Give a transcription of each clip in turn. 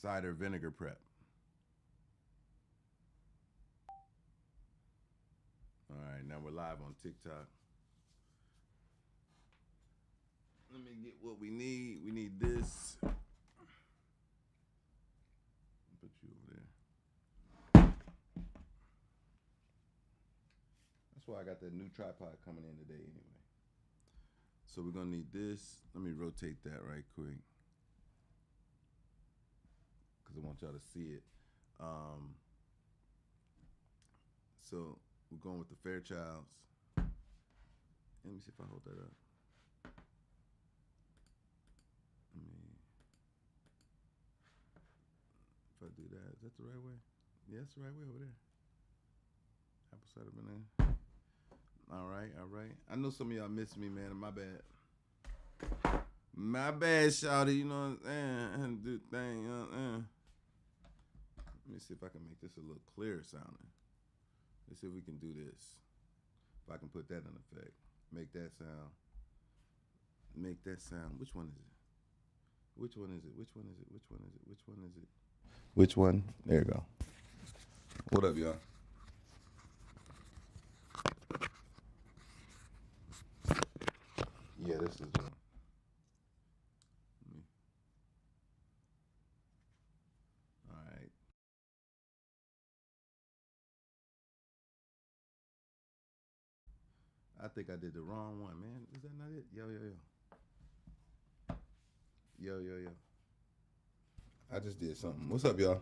cider vinegar prep. All right, now we're live on TikTok. Let me get what we need. We need this. Put you over there. That's why I got that new tripod coming in today anyway. So we're gonna need this. Let me rotate that right quick, because I want y'all to see it. So we're going with the Fairchilds. Let me see if I hold that up. If I do that, is that the right way? Yeah, it's the right way over there. Apple cider vinegar. All right, all right. I know some of y'all miss me, man. My bad. My bad, shawty. You know what I'm saying? Do the thing. Let me see if I can make this a little clearer sounding. Let's see if we can do this. If I can put that in effect. Make that sound. Make that sound. Which one is it? Which one is it? Which one is it? Which one is it? Which one is it? Which one? There you go. What up, y'all? Yeah, this is one. All right. I think I did the wrong one, man. Is that not it? Yo. Yo. I just did something. What's up, y'all?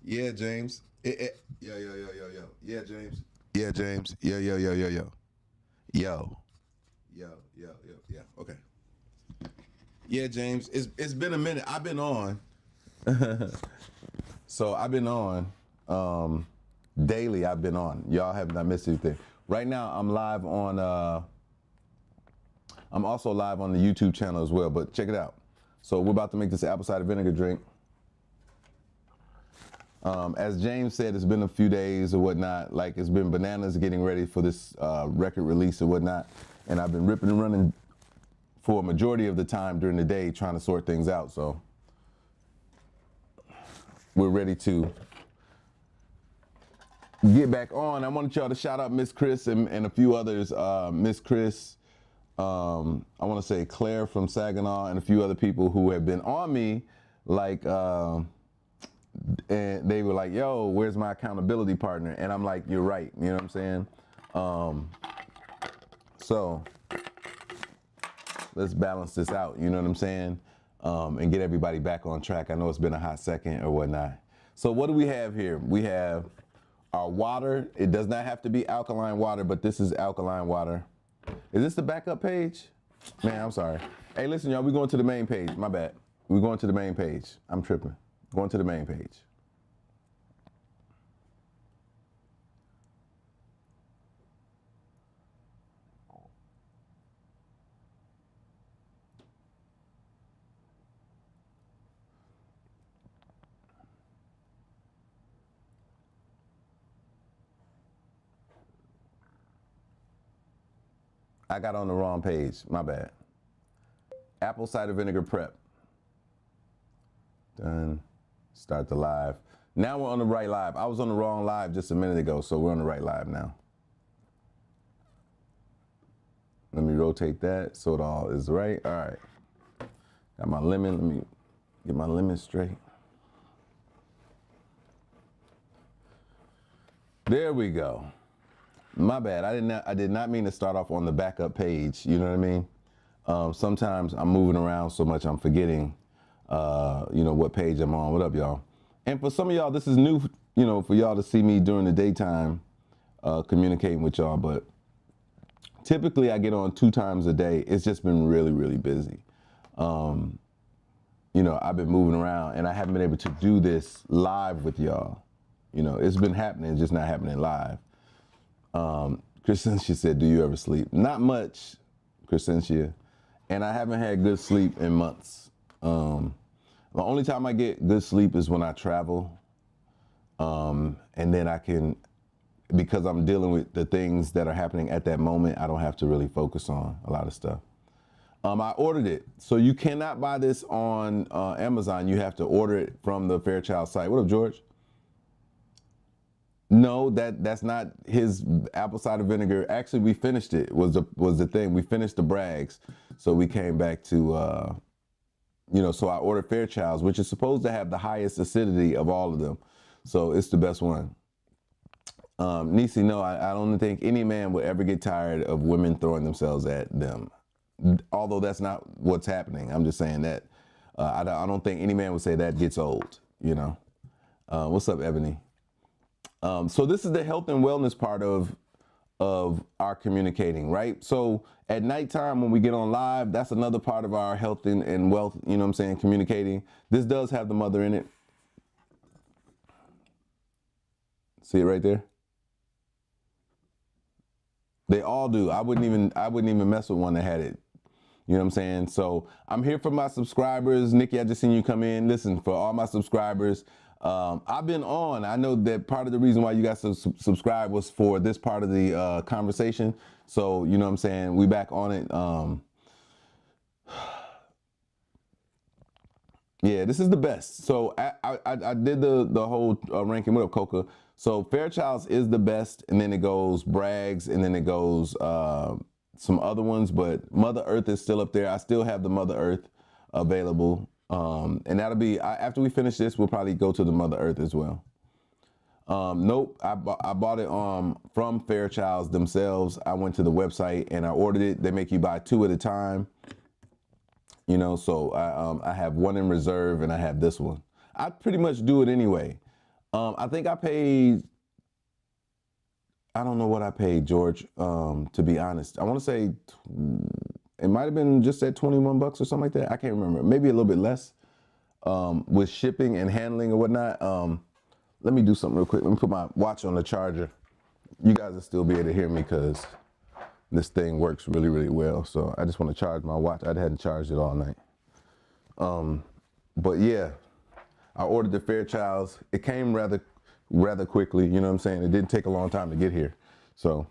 Yeah, James. Yo. Yeah, James. Yeah, James. Yo. Yeah. Okay. Yeah, James. It's been a minute. I've been on. So I've been on. Daily I've been on. Y'all have not missed anything. Right now I'm live on I'm also live on the YouTube channel as well, but check it out. So we're about to make this apple cider vinegar drink. As James said, it's been a few days or whatnot. Like, it's been bananas getting ready for this record release or whatnot. And I've been ripping and running for a majority of the time during the day trying to sort things out. So we're ready to get back on. I wanted y'all to shout out Miss Chris and a few others. Miss Chris, I want to say Claire from Saginaw, and a few other people who have been on me, like, and they were like, yo, where's my accountability partner? And I'm like, you're right. You know what I'm saying? So let's balance this out. You know what I'm saying? And get everybody back on track. I know it's been a hot second or whatnot. So what do we have here? We have our water. It does not have to be alkaline water, but this is alkaline water. Is this the backup page? Man, I'm sorry. Hey, listen, y'all, we're going to the main page. My bad. We're going to the main page. I'm tripping. Going to the main page. I got on the wrong page. My bad. Apple cider vinegar prep. Done. Start the live. Now we're on the right live. I was on the wrong live just a minute ago, so we're on the right live now. Let me rotate that so it all is right. All right. Got my lemon. Let me get my lemon straight. There we go. My bad. I did not mean to start off on the backup page. You know what I mean? Sometimes I'm moving around so much I'm forgetting, you know, what page I'm on. What up, y'all? And for some of y'all, this is new, you know, for y'all to see me during the daytime communicating with y'all. But typically I get on 2 times a day. It's just been really, really busy. You know, I've been moving around and I haven't been able to do this live with y'all. You know, it's been happening, just not happening live. Crescentia said, do you ever sleep? Not much, Crescentia. And I haven't had good sleep in months. The only time I get good sleep is when I travel. And then I can, because I'm dealing with the things that are happening at that moment, I don't have to really focus on a lot of stuff. I ordered it. So you cannot buy this on Amazon. You have to order it from the Fairchild site. What up, George? No, that's not his apple cider vinegar. Actually, we finished it. Was the thing. We finished the Bragg's, so we came back to so I ordered Fairchild's, which is supposed to have the highest acidity of all of them. So it's the best one. Nisi, no, I don't think any man would ever get tired of women throwing themselves at them. Although that's not what's happening. I'm just saying that I don't think any man would say that gets old, you know. What's up, Ebony? So this is the health and wellness part of our communicating, right? So at nighttime when we get on live, that's another part of our health and wealth, you know what I'm saying, communicating. This does have the mother in it. See it right there? They all do. I wouldn't even mess with one that had it. You know what I'm saying? So I'm here for my subscribers. Nikki, I just seen you come in. Listen, for all my subscribers, I've been on. I know that part of the reason why you guys subscribe was for this part of the conversation. So, you know what I'm saying? We back on it. Yeah, this is the best. So I did the whole ranking. What up, Coca? So Fairchild's is the best, and then it goes Bragg's, and then it goes some other ones, but Mother Earth is still up there. I still have the Mother Earth available. And that'll be, after we finish this, we'll probably go to the Mother Earth as well. Nope, I bought it from Fairchild's themselves. I went to the website and I ordered it. They make you buy 2 at a time. You know, so I have one in reserve and I have this one. I pretty much do it anyway. I think I paid, I don't know what I paid, George, to be honest. I want to say it might have been just at 21 bucks or something like that. I can't remember. Maybe a little bit less with shipping and handling or whatnot. Let me do something real quick. Let me put my watch on the charger. You guys will still be able to hear me because this thing works really, really well. So I just want to charge my watch. I hadn't charged it all night. But yeah, I ordered the Fairchild's. It came rather quickly. You know what I'm saying? It didn't take a long time to get here. So.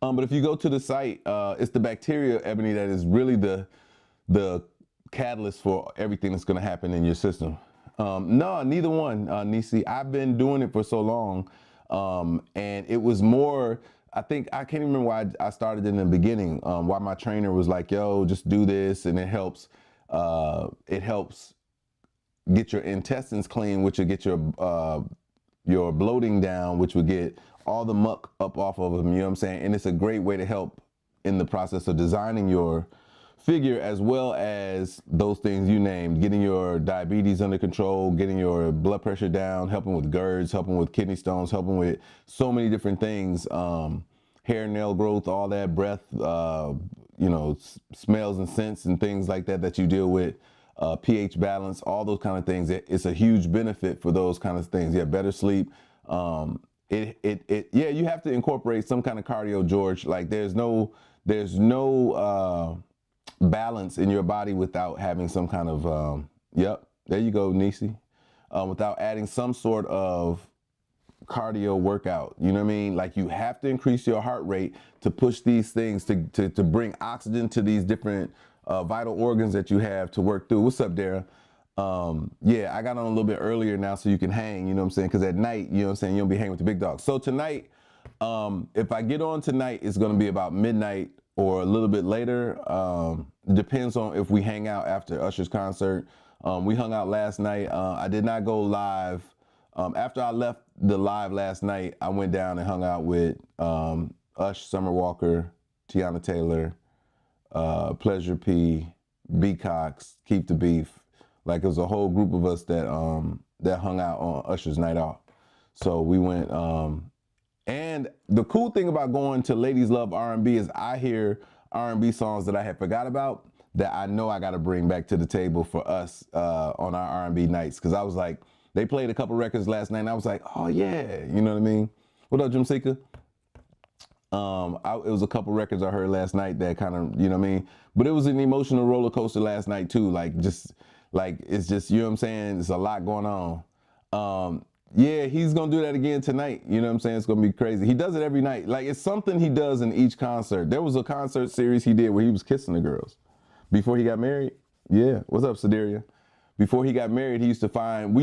But if you go to the site, it's the bacteria, Ebony, that is really the catalyst for everything that's going to happen in your system. No, neither one, Nisi. I've been doing it for so long, and it was more, I think, I can't even remember why I started in the beginning, why my trainer was like, yo, just do this, and it helps get your intestines clean, which will get your bloating down, which will get all the muck up off of them, you know what I'm saying? And it's a great way to help in the process of designing your figure, as well as those things you named, getting your diabetes under control, getting your blood pressure down, helping with GERDs, helping with kidney stones, helping with so many different things, hair, nail growth, all that, breath, you know, smells and scents and things like that you deal with, pH balance, all those kind of things. It's a huge benefit for those kind of things. Yeah, better sleep. Yeah, you have to incorporate some kind of cardio, George. Like there's no balance in your body without having some kind of, yep, there you go, Nisi, without adding some sort of cardio workout. You know what I mean? Like you have to increase your heart rate to push these things to bring oxygen to these different vital organs that you have to work through. What's up, Dara? Yeah, I got on a little bit earlier now so you can hang, you know what I'm saying? Because at night, you know what I'm saying, you'll be hanging with the big dogs. So tonight, if I get on tonight, it's going to be about midnight or a little bit later. Depends on if we hang out after Usher's concert. We hung out last night. I did not go live. After I left the live last night, I went down and hung out with Ush, Summer Walker, Tiana Taylor, Pleasure P, B Cox, Keep the Beef. Like it was a whole group of us that hung out on Usher's night off. So we went, and the cool thing about going to Ladies Love R&B is I hear R&B songs that I had forgot about that I know I got to bring back to the table for us on our R&B nights. Cause I was like, they played a couple records last night and I was like, oh yeah, you know what I mean? What up, Jim Seeker? It was a couple records I heard last night that kind of, you know what I mean? But it was an emotional roller coaster last night too. Like it's just, you know what I'm saying? There's a lot going on. Yeah, he's gonna do that again tonight. You know what I'm saying? It's gonna be crazy. He does it every night. Like, it's something he does in each concert. There was a concert series he did where he was kissing the girls before he got married. Yeah, what's up, Cider? Before he got married, we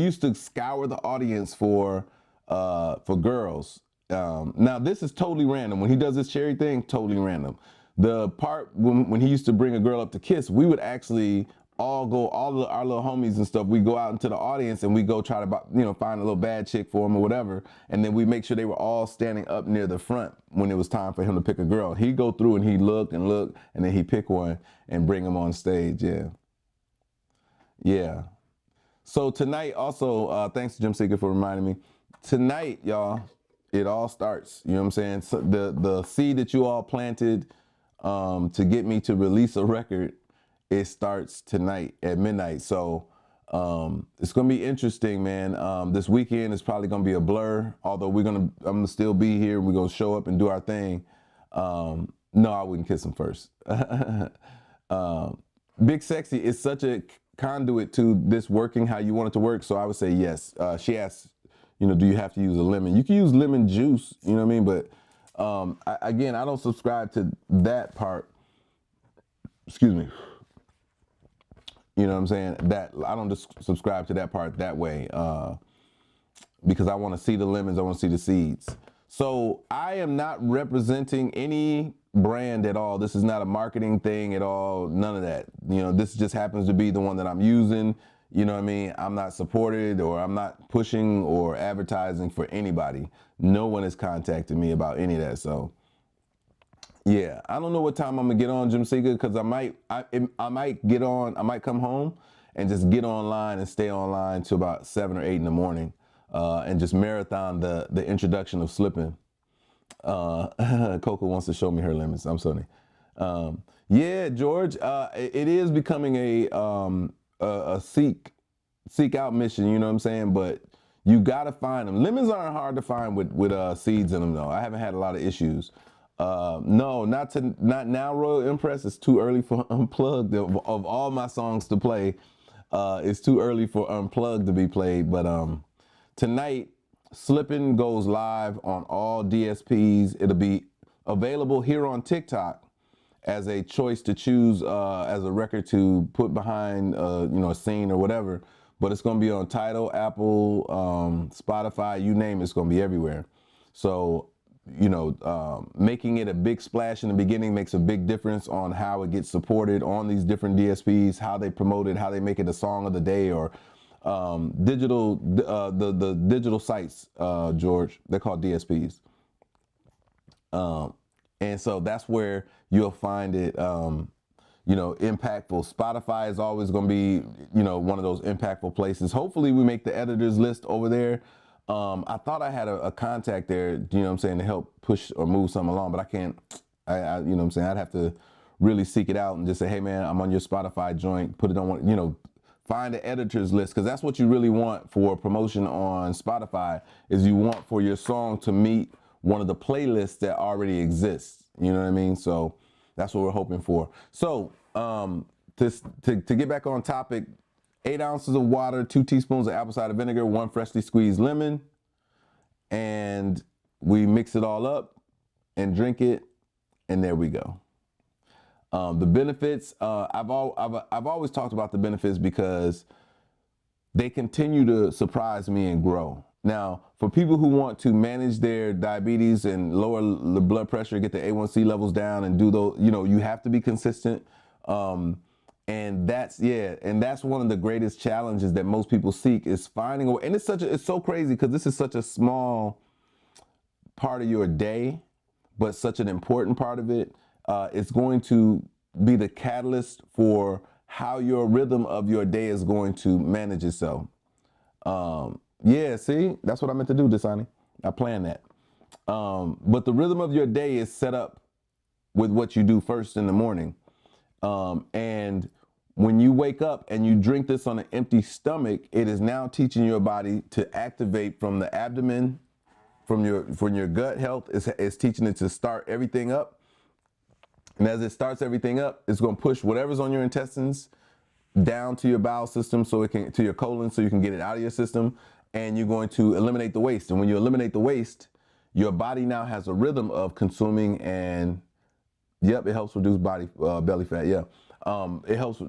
used to scour the audience for girls. Now this is totally random. When he does this cherry thing, totally random. The part when he used to bring a girl up to kiss, we would actually our little homies and stuff, we go out into the audience and we go try to, you know, find a little bad chick for him or whatever, and then we make sure they were all standing up near the front when it was time for him to pick a girl. He'd go through and he'd look and look, and then he'd pick one and bring them on stage. Yeah. So tonight also, thanks to Jim Seeker for reminding me, tonight, y'all, it all starts. You know what I'm saying? So the seed that you all planted to get me to release a record, it starts tonight at midnight. So it's gonna be interesting, man. This weekend is probably gonna be a blur, although I'm gonna still be here. We're gonna show up and do our thing. No, I wouldn't kiss him first. Big Sexy is such a conduit to this working how you want it to work, so I would say yes. She asked, you know, do you have to use a lemon? You can use lemon juice, you know what I mean? But again, I don't subscribe to that part. Excuse me. You know what I'm saying? That I don't just subscribe to that part that way because I want to see the lemons, I want to see the seeds. So I am not representing any brand at all. This is not a marketing thing at all, none of that. You know, this just happens to be the one that I'm using. You know what I mean? I'm not supported, or I'm not pushing or advertising for anybody. No one has contacted me about any of that. So yeah, I don't know what time I'm gonna get on Jim Seeker, because I might get on, I might come home and just get online and stay online till about 7 or 8 in the morning and just marathon the introduction of Slippin'. Coco wants to show me her limits. I'm sorry. Yeah, George, it is becoming a seek out mission, you know what I'm saying? But you gotta find them. Lemons aren't hard to find with seeds in them though. I haven't had a lot of issues. No, not now, Royal Empress. It's too early for Unplugged. Of all my songs to play, it's too early for Unplugged to be played. But tonight, Slippin' goes live on all DSPs. It'll be available here on TikTok as a choice to choose as a record to put behind, you know, a scene or whatever. But it's going to be on Tidal, Apple, Spotify, you name it, it's going to be everywhere. So, you know, making it a big splash in the beginning makes a big difference on how it gets supported on these different DSPs, how they promote it, how they make it a song of the day, or digital, the digital sites, George, they're called DSPs. And so that's where you'll find it, you know, impactful. Spotify is always going to be, you know, one of those impactful places. Hopefully we make the editors list over there. I thought I had a contact there, you know what I'm saying, to help push or move something along, but I can't, you know what I'm saying, I'd have to really seek it out and just say, hey man, I'm on your Spotify joint, put it on one, you know, find the editors list, because that's what you really want for promotion on Spotify, is you want for your song to meet one of the playlists that already exists, you know what I mean? So that's what we're hoping for. So to get back on topic, 8 ounces of water, 2 teaspoons of apple cider vinegar, 1 freshly squeezed lemon, and we mix it all up and drink it, and there we go. The benefits, I've always talked about the benefits because they continue to surprise me and grow. Now, for people who want to manage their diabetes and lower the blood pressure, get the A1C levels down, and do those, you know, you have to be consistent. And that's one of the greatest challenges that most people seek, is finding a way. And it's so crazy because this is such a small part of your day, but such an important part of it. It's going to be the catalyst for how your rhythm of your day is going to manage itself. Yeah, see, that's what I meant to do, Dasani. I planned that. But the rhythm of your day is set up with what you do first in the morning. And when you wake up and you drink this on an empty stomach, it is now teaching your body to activate from the abdomen, from your gut health. It's teaching it to start everything up. And as it starts everything up, it's going to push whatever's on your intestines down to your bowel system, so it can, to your colon, so you can get it out of your system. and you're going to eliminate the waste. And when you eliminate the waste, your body now has a rhythm of consuming, and yep, it helps reduce belly fat. Yeah, it helps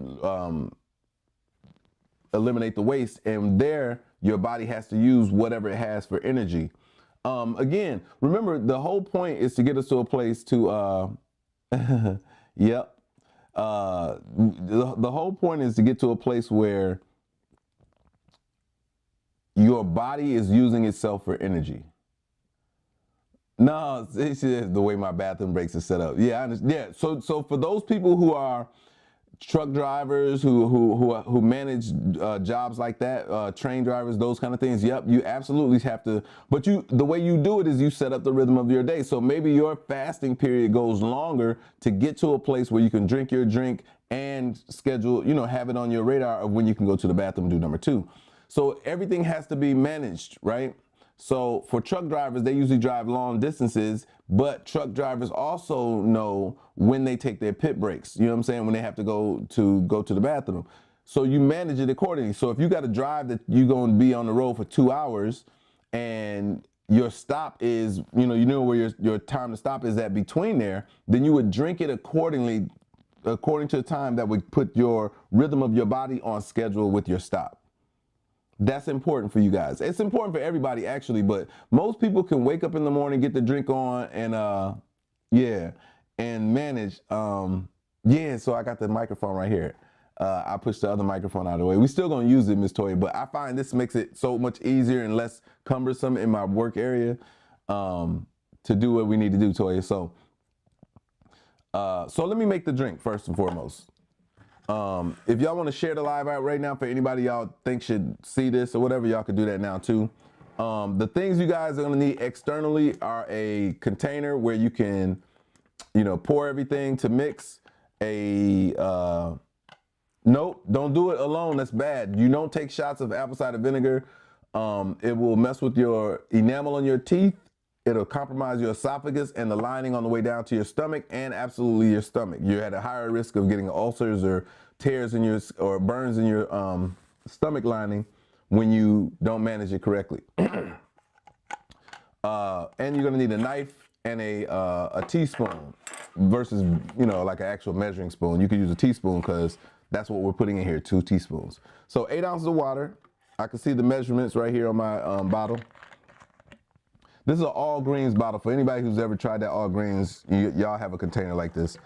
eliminate the waste, and there your body has to use whatever it has for energy. Again, remember, the whole point is to get us to a place to yep. The whole point is to get to a place where your body is using itself for energy. No, it's the way my bathroom breaks is set up. Yeah, I understand. Yeah. So for those people who are truck drivers, who manage jobs like that, train drivers, those kind of things. Yep, you absolutely have to. But the way you do it is you set up the rhythm of your day. So maybe your fasting period goes longer to get to a place where you can drink your drink and schedule, have it on your radar of when you can go to the bathroom and do number 2. So everything has to be managed, right? So for truck drivers, they usually drive long distances, but truck drivers also know when they take their pit breaks. You know what I'm saying? When they have to go to the bathroom. So you manage it accordingly. So if you got to drive that you're going to be on the road for 2 hours, and your stop is, you know where your time to stop is at between there, then you would drink it accordingly, according to the time that would put your rhythm of your body on schedule with your stop. That's important for you guys. It's important for everybody, actually, but most people can wake up in the morning, get the drink on, and and manage. So I got the microphone right here. I pushed the other microphone out of the way. We still gonna use it, Miss Toya, but I find this makes it so much easier and less cumbersome in my work area to do what we need to do, Toya. So let me make the drink first and foremost. If y'all want to share the live out right now for anybody y'all think should see this or whatever, y'all could do that now too. The things you guys are going to need externally are a container where you can, pour everything to mix. Nope, don't do it alone. That's bad. You don't take shots of apple cider vinegar. It will mess with your enamel on your teeth. It'll compromise your esophagus and the lining on the way down to your stomach, and absolutely your stomach. You're at a higher risk of getting ulcers or tears in your, or burns in your stomach lining when you don't manage it correctly. And you're gonna need a knife and a teaspoon versus, like an actual measuring spoon. You could use a teaspoon because that's what we're putting in here, 2 teaspoons. So 8 ounces of water. I can see the measurements right here on my bottle. This is an all greens bottle. For anybody who's ever tried that all greens, y'all have a container like this.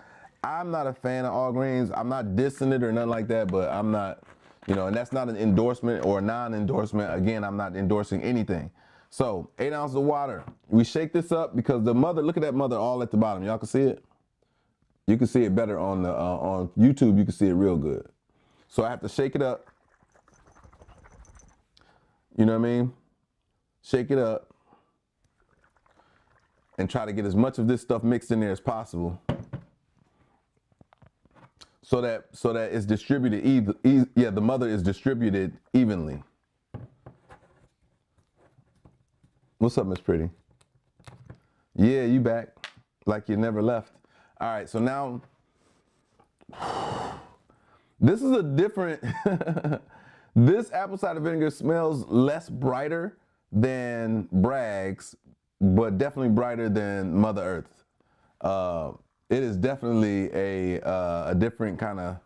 I'm not a fan of all greens. I'm not dissing it or nothing like that, but I'm not, and that's not an endorsement or a non-endorsement. Again, I'm not endorsing anything. So 8 ounces of water. We shake this up because the mother, look at that mother all at the bottom. Y'all can see it? You can see it better on the on YouTube. You can see it real good. So I have to shake it up. You know what I mean? Shake it up. And try to get as much of this stuff mixed in there as possible, so that it's distributed the mother is distributed evenly. What's up, Miss Pretty? Yeah, you back like you never left. All right, so now this is a different. This apple cider vinegar smells less brighter than Bragg's, but definitely brighter than Mother Earth. It is definitely a different kind of,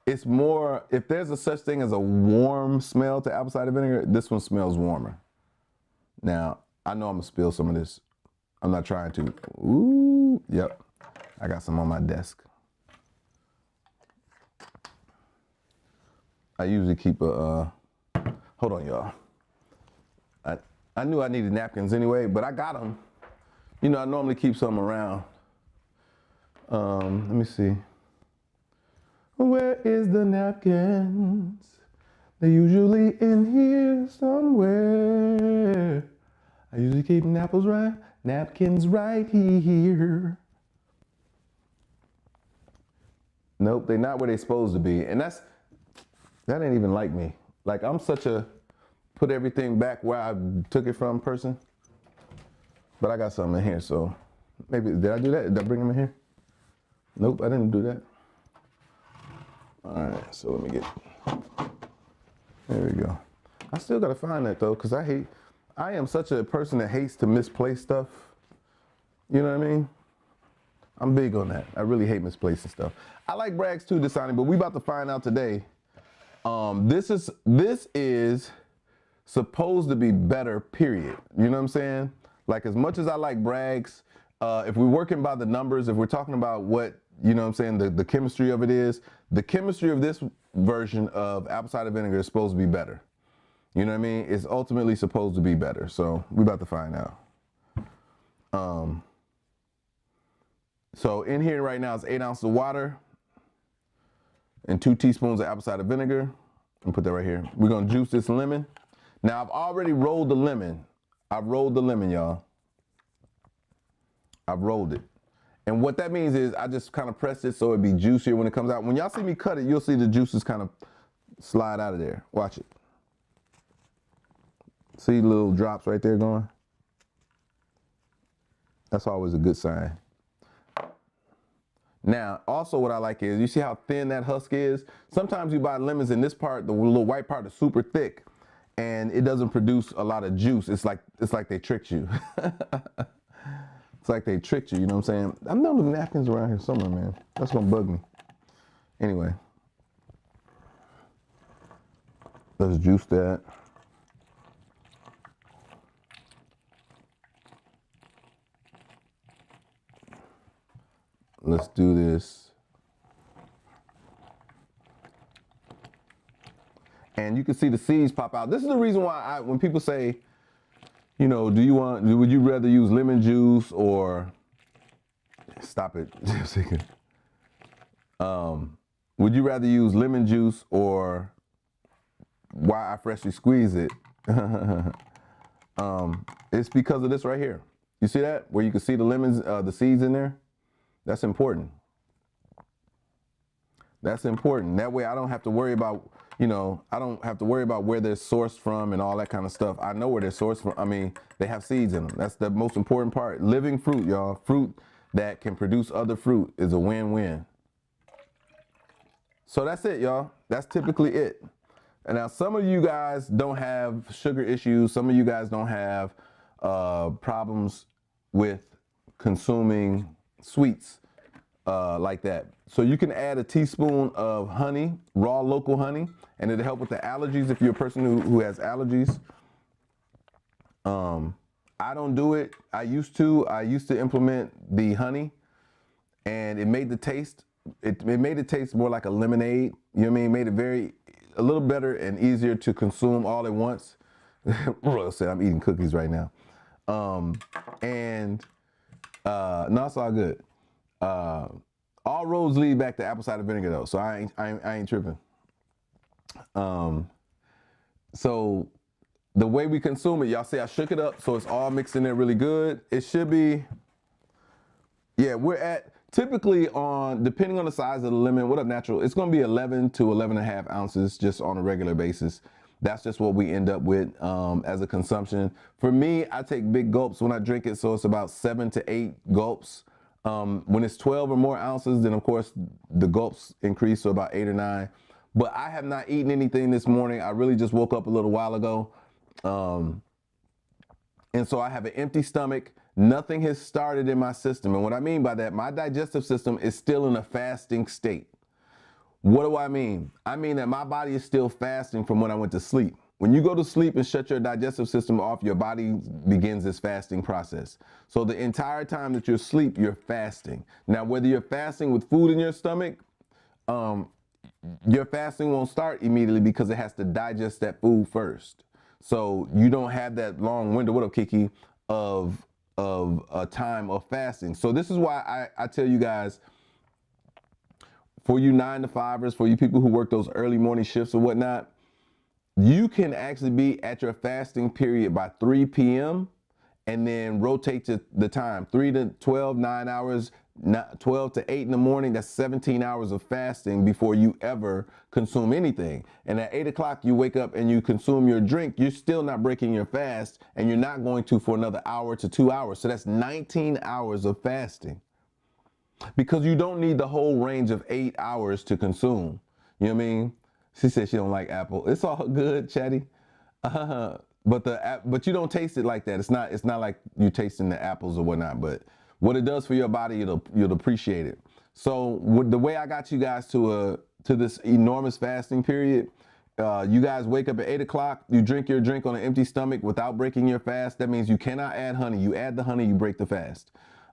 it's more, if there's a such thing as a warm smell to apple cider vinegar, this one smells warmer. Now, I know I'm gonna spill some of this. I'm not trying to. Ooh, yep. I got some on my desk. I usually keep a, hold on, y'all. I knew I needed napkins anyway, but I got them. I normally keep some around. Let me see. Where is the napkins? They're usually in here somewhere. I usually keep napkins right here. Nope, they're not where they're supposed to be. And that ain't even like me. Like, I'm such a put everything back where I took it from person. But I got something in here, so maybe, did I do that? Did I bring them in here? Nope, I didn't do that. All right, so let me get, there we go. I still gotta find that though, because I am such a person that hates to misplace stuff. You know what I mean? I'm big on that. I really hate misplacing stuff. I like brags too, Dasani, but we about to find out today. This is supposed to be better, period. You know what I'm saying? Like, as much as I like brags, if we're working by the numbers, if we're talking about what, you know what I'm saying, the chemistry of it is, the chemistry of this version of apple cider vinegar is supposed to be better. You know what I mean? It's ultimately supposed to be better. So we're about to find out. So in here right now is 8 ounces of water and 2 teaspoons of apple cider vinegar. And put that right here. We're gonna juice this lemon. Now I've already rolled the lemon. I've rolled the lemon, y'all. I've rolled it. And what that means is I just kind of press it so it'd be juicier when it comes out. When y'all see me cut it, you'll see the juices kind of slide out of there. Watch it. See little drops right there going? That's always a good sign. Now, also what I like is, you see how thin that husk is? Sometimes you buy lemons in this part, the little white part is super thick, and it doesn't produce a lot of juice. It's like they tricked you. It's like they tricked you, you know what I'm saying? I know the napkins around here somewhere, man. That's gonna bug me. Anyway. Let's juice that. Let's do this. And you can see the seeds pop out. This is the reason why when people say, you know, would you rather use lemon juice or, stop it, would you rather use lemon juice or why I freshly squeeze it? It's because of this right here. You see that? Where you can see the lemons, the seeds in there? That's important. That's important. That way I don't have to worry about, you know, I don't have to worry about where they're sourced from and all that kind of stuff. I know where they're sourced from. I mean, they have seeds in them. That's the most important part. Living fruit, y'all. Fruit that can produce other fruit is a win-win. So that's it, y'all. That's typically it. And now some of you guys don't have sugar issues. Some of you guys don't have problems with consuming sweets like that. So you can add a teaspoon of honey, raw local honey, and it'll help with the allergies if you're a person who has allergies. I don't do it. I used to implement the honey, and it made the taste, it made it taste more like a lemonade. You know what I mean? It made it a little better and easier to consume all at once. Royal said I'm eating cookies right now. No, it's all good. All roads lead back to apple cider vinegar though, so I ain't tripping. So the way we consume it, y'all see I shook it up so it's all mixed in there really good. It should be, yeah, we're at typically depending on the size of the lemon, what up natural, it's gonna be 11 to 11.5 ounces just on a regular basis. That's just what we end up with as a consumption. For me, I take big gulps when I drink it, so it's about 7 to 8 gulps. When it's 12 or more ounces, then of course the gulps increase to about 8 or 9. But I have not eaten anything this morning. I really just woke up a little while ago. And so I have an empty stomach. Nothing has started in my system. And what I mean by that, my digestive system is still in a fasting state. What do I mean? I mean that my body is still fasting from when I went to sleep. When you go to sleep and shut your digestive system off, your body begins this fasting process. So the entire time that you're asleep, you're fasting. Now, whether you're fasting with food in your stomach, your fasting won't start immediately because it has to digest that food first. So you don't have that long window, what up, Kiki, of a time of fasting. So this is why I tell you guys, for you 9-to-5ers, for you people who work those early morning shifts or whatnot, you can actually be at your fasting period by 3 p.m. and then rotate to the time, 3 to 12, 9 hours, 12 to 8 in the morning. That's 17 hours of fasting before you ever consume anything. And at 8 o'clock, you wake up and you consume your drink. You're still not breaking your fast, and you're not going to for another hour to 2 hours. So that's 19 hours of fasting, because you don't need the whole range of 8 hours to consume. You know what I mean? She said she don't like apple. It's all good, Chatty. But you don't taste it like that. It's not like you tasting the apples or whatnot. But what it does for your body, you'll appreciate it. So the way I got you guys to this enormous fasting period, you guys wake up at 8 o'clock. You drink your drink on an empty stomach without breaking your fast. That means you cannot add honey. You add the honey, you break the fast.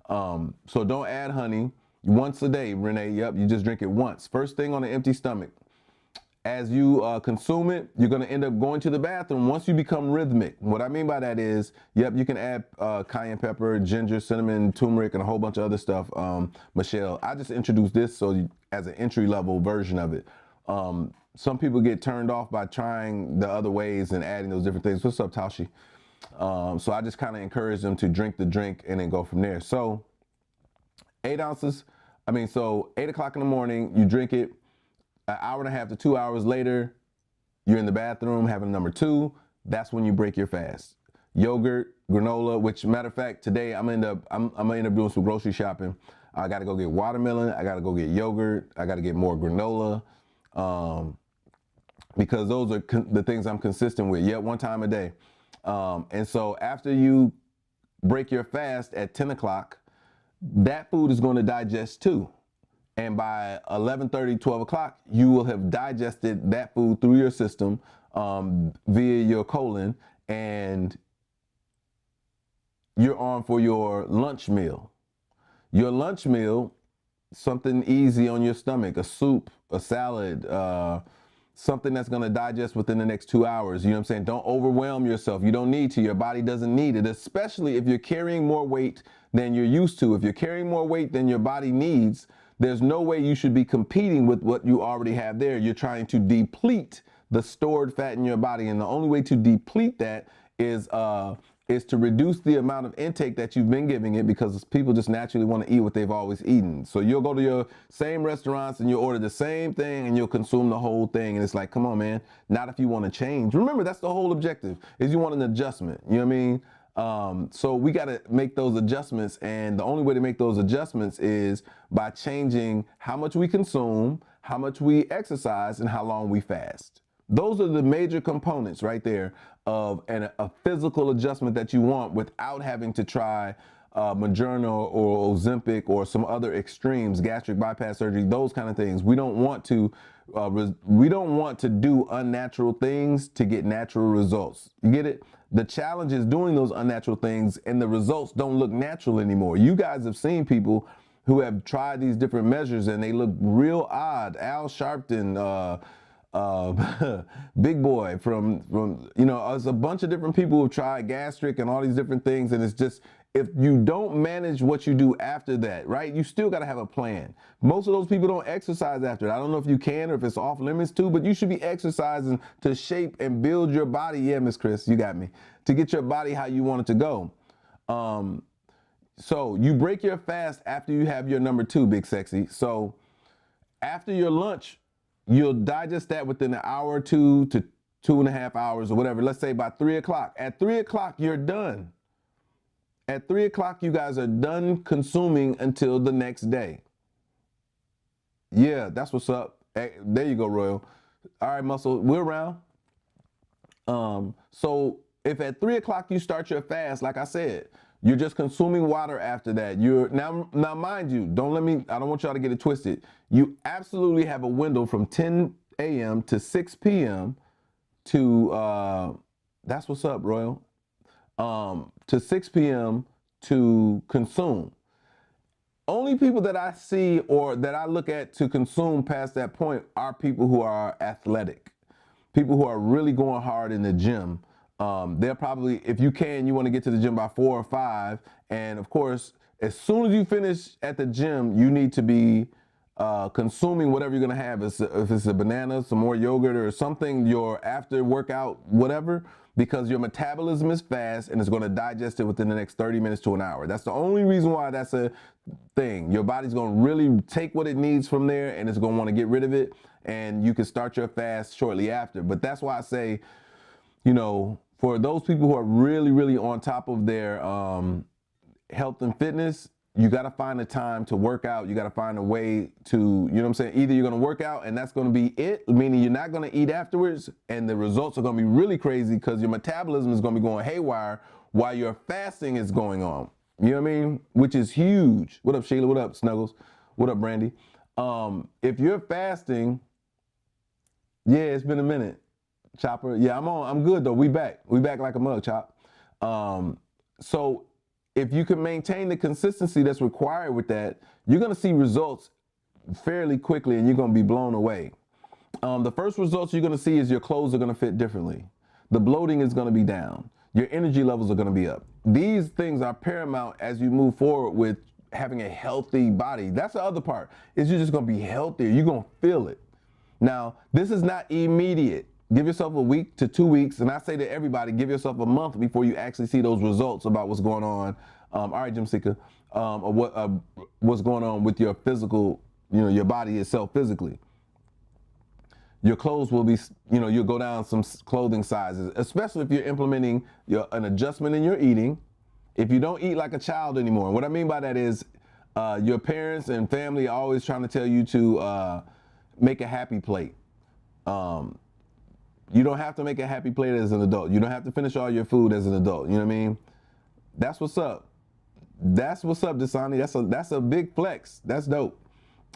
So don't add honey once a day, Renee. Yep, you just drink it once. First thing on an empty stomach. As you consume it, you're going to end up going to the bathroom once you become rhythmic. What I mean by that is, yep, you can add cayenne pepper, ginger, cinnamon, turmeric, and a whole bunch of other stuff. Michelle, I just introduced this as an entry-level version of it. Some people get turned off by trying the other ways and adding those different things. What's up, Tashi? So I just kind of encourage them to drink the drink and then go from there. So 8 ounces, so 8 o'clock in the morning, you drink it. An hour and a half to 2 hours later, you're in the bathroom having number 2. That's when you break your fast. Yogurt, granola, which matter of fact, today I'm gonna end up doing some grocery shopping. I gotta go get watermelon. I gotta go get yogurt. I gotta get more granola, because those are the things I'm consistent with. Yet one time a day. And so after you break your fast at 10 o'clock, that food is going to digest too. And by 11:30, 12 o'clock, you will have digested that food through your system via your colon, and you're on for your lunch meal. Your lunch meal, something easy on your stomach, a soup, a salad, something that's going to digest within the next 2 hours. You know what I'm saying? Don't overwhelm yourself. You don't need to. Your body doesn't need it, especially if you're carrying more weight than you're used to. If you're carrying more weight than your body needs, there's no way you should be competing with what you already have there. You're trying to deplete the stored fat in your body. And the only way to deplete that is to reduce the amount of intake that you've been giving it, because people just naturally want to eat what they've always eaten. So you'll go to your same restaurants and you'll order the same thing and you'll consume the whole thing. And it's like, come on, man, not if you want to change. Remember, that's the whole objective, is you want an adjustment. You know what I mean? So we got to make those adjustments, and the only way to make those adjustments is by changing how much we consume, how much we exercise, and how long we fast. Those are the major components right there of a physical adjustment that you want without having to try Moderna or Ozempic or some other extremes, gastric bypass surgery, those kind of things. We don't want to do unnatural things to get natural results. You get it? The challenge is doing those unnatural things and the results don't look natural anymore. You guys have seen people who have tried these different measures and they look real odd. Al Sharpton, Big Boy from there's a bunch of different people who have tried gastric and all these different things, and it's just, if you don't manage what you do after that, right, you still got to have a plan. Most of those people don't exercise after it. I don't know if you can or if it's off limits too, but you should be exercising to shape and build your body. Yeah, Miss Chris, you got me. To get your body how you want it to go. So you break your fast after you have your number 2, Big Sexy. So after your lunch, you'll digest that within an hour or 2 to 2.5 hours or whatever. Let's say by 3 o'clock. At 3 o'clock, you're done. At 3 o'clock, you guys are done consuming until the next day. Yeah, that's what's up. Hey, there you go, Royal. All right, Muscle, we're around. So if at 3 o'clock you start your fast, like I said, you're just consuming water after that. Now mind you, I don't want y'all to get it twisted. You absolutely have a window from 10 a.m. to 6 p.m. to, that's what's up, Royal. To 6 p.m. to consume. Only people that I see or that I look at to consume past that point are people who are athletic, people who are really going hard in the gym. They're probably, if you want to get to the gym by 4 or 5. And of course, as soon as you finish at the gym, you need to be consuming whatever you're going to have. If it's a banana, some more yogurt or something, your after workout, whatever, because your metabolism is fast and it's going to digest it within the next 30 minutes to an hour. That's the only reason why that's a thing. Your body's going to really take what it needs from there and it's going to want to get rid of it. And you can start your fast shortly after. But that's why I say, for those people who are really, really on top of their health and fitness, you got to find a time to work out. You got to find a way to, you know what I'm saying? Either you're going to work out and that's going to be it, meaning you're not going to eat afterwards, and the results are going to be really crazy because your metabolism is going to be going haywire while your fasting is going on. You know what I mean? Which is huge. What up, Sheila? What up, Snuggles? What up, Brandy? If you're fasting, yeah, it's been a minute. Chopper, yeah, I'm good though. We back like a mug, Chop. So if you can maintain the consistency that's required with that, you're gonna see results fairly quickly and you're gonna be blown away. The first results you're gonna see is your clothes are gonna fit differently. The bloating is gonna be down. Your energy levels are gonna be up. These things are paramount as you move forward with having a healthy body. That's the other part, is you're just gonna be healthier. You're gonna feel it. Now, this is not immediate. Give yourself a week to 2 weeks, and I say to everybody, give yourself a month before you actually see those results about what's going on. All right, Jim Sika, or what's going on with your physical, your body itself physically. Your clothes will be, you'll go down some clothing sizes, especially if you're implementing an adjustment in your eating. If you don't eat like a child anymore, what I mean by that is your parents and family are always trying to tell you to make a happy plate. You don't have to make a happy plate as an adult. You don't have to finish all your food as an adult. You know what I mean? That's what's up. That's what's up, Dasani. That's a big flex. That's dope.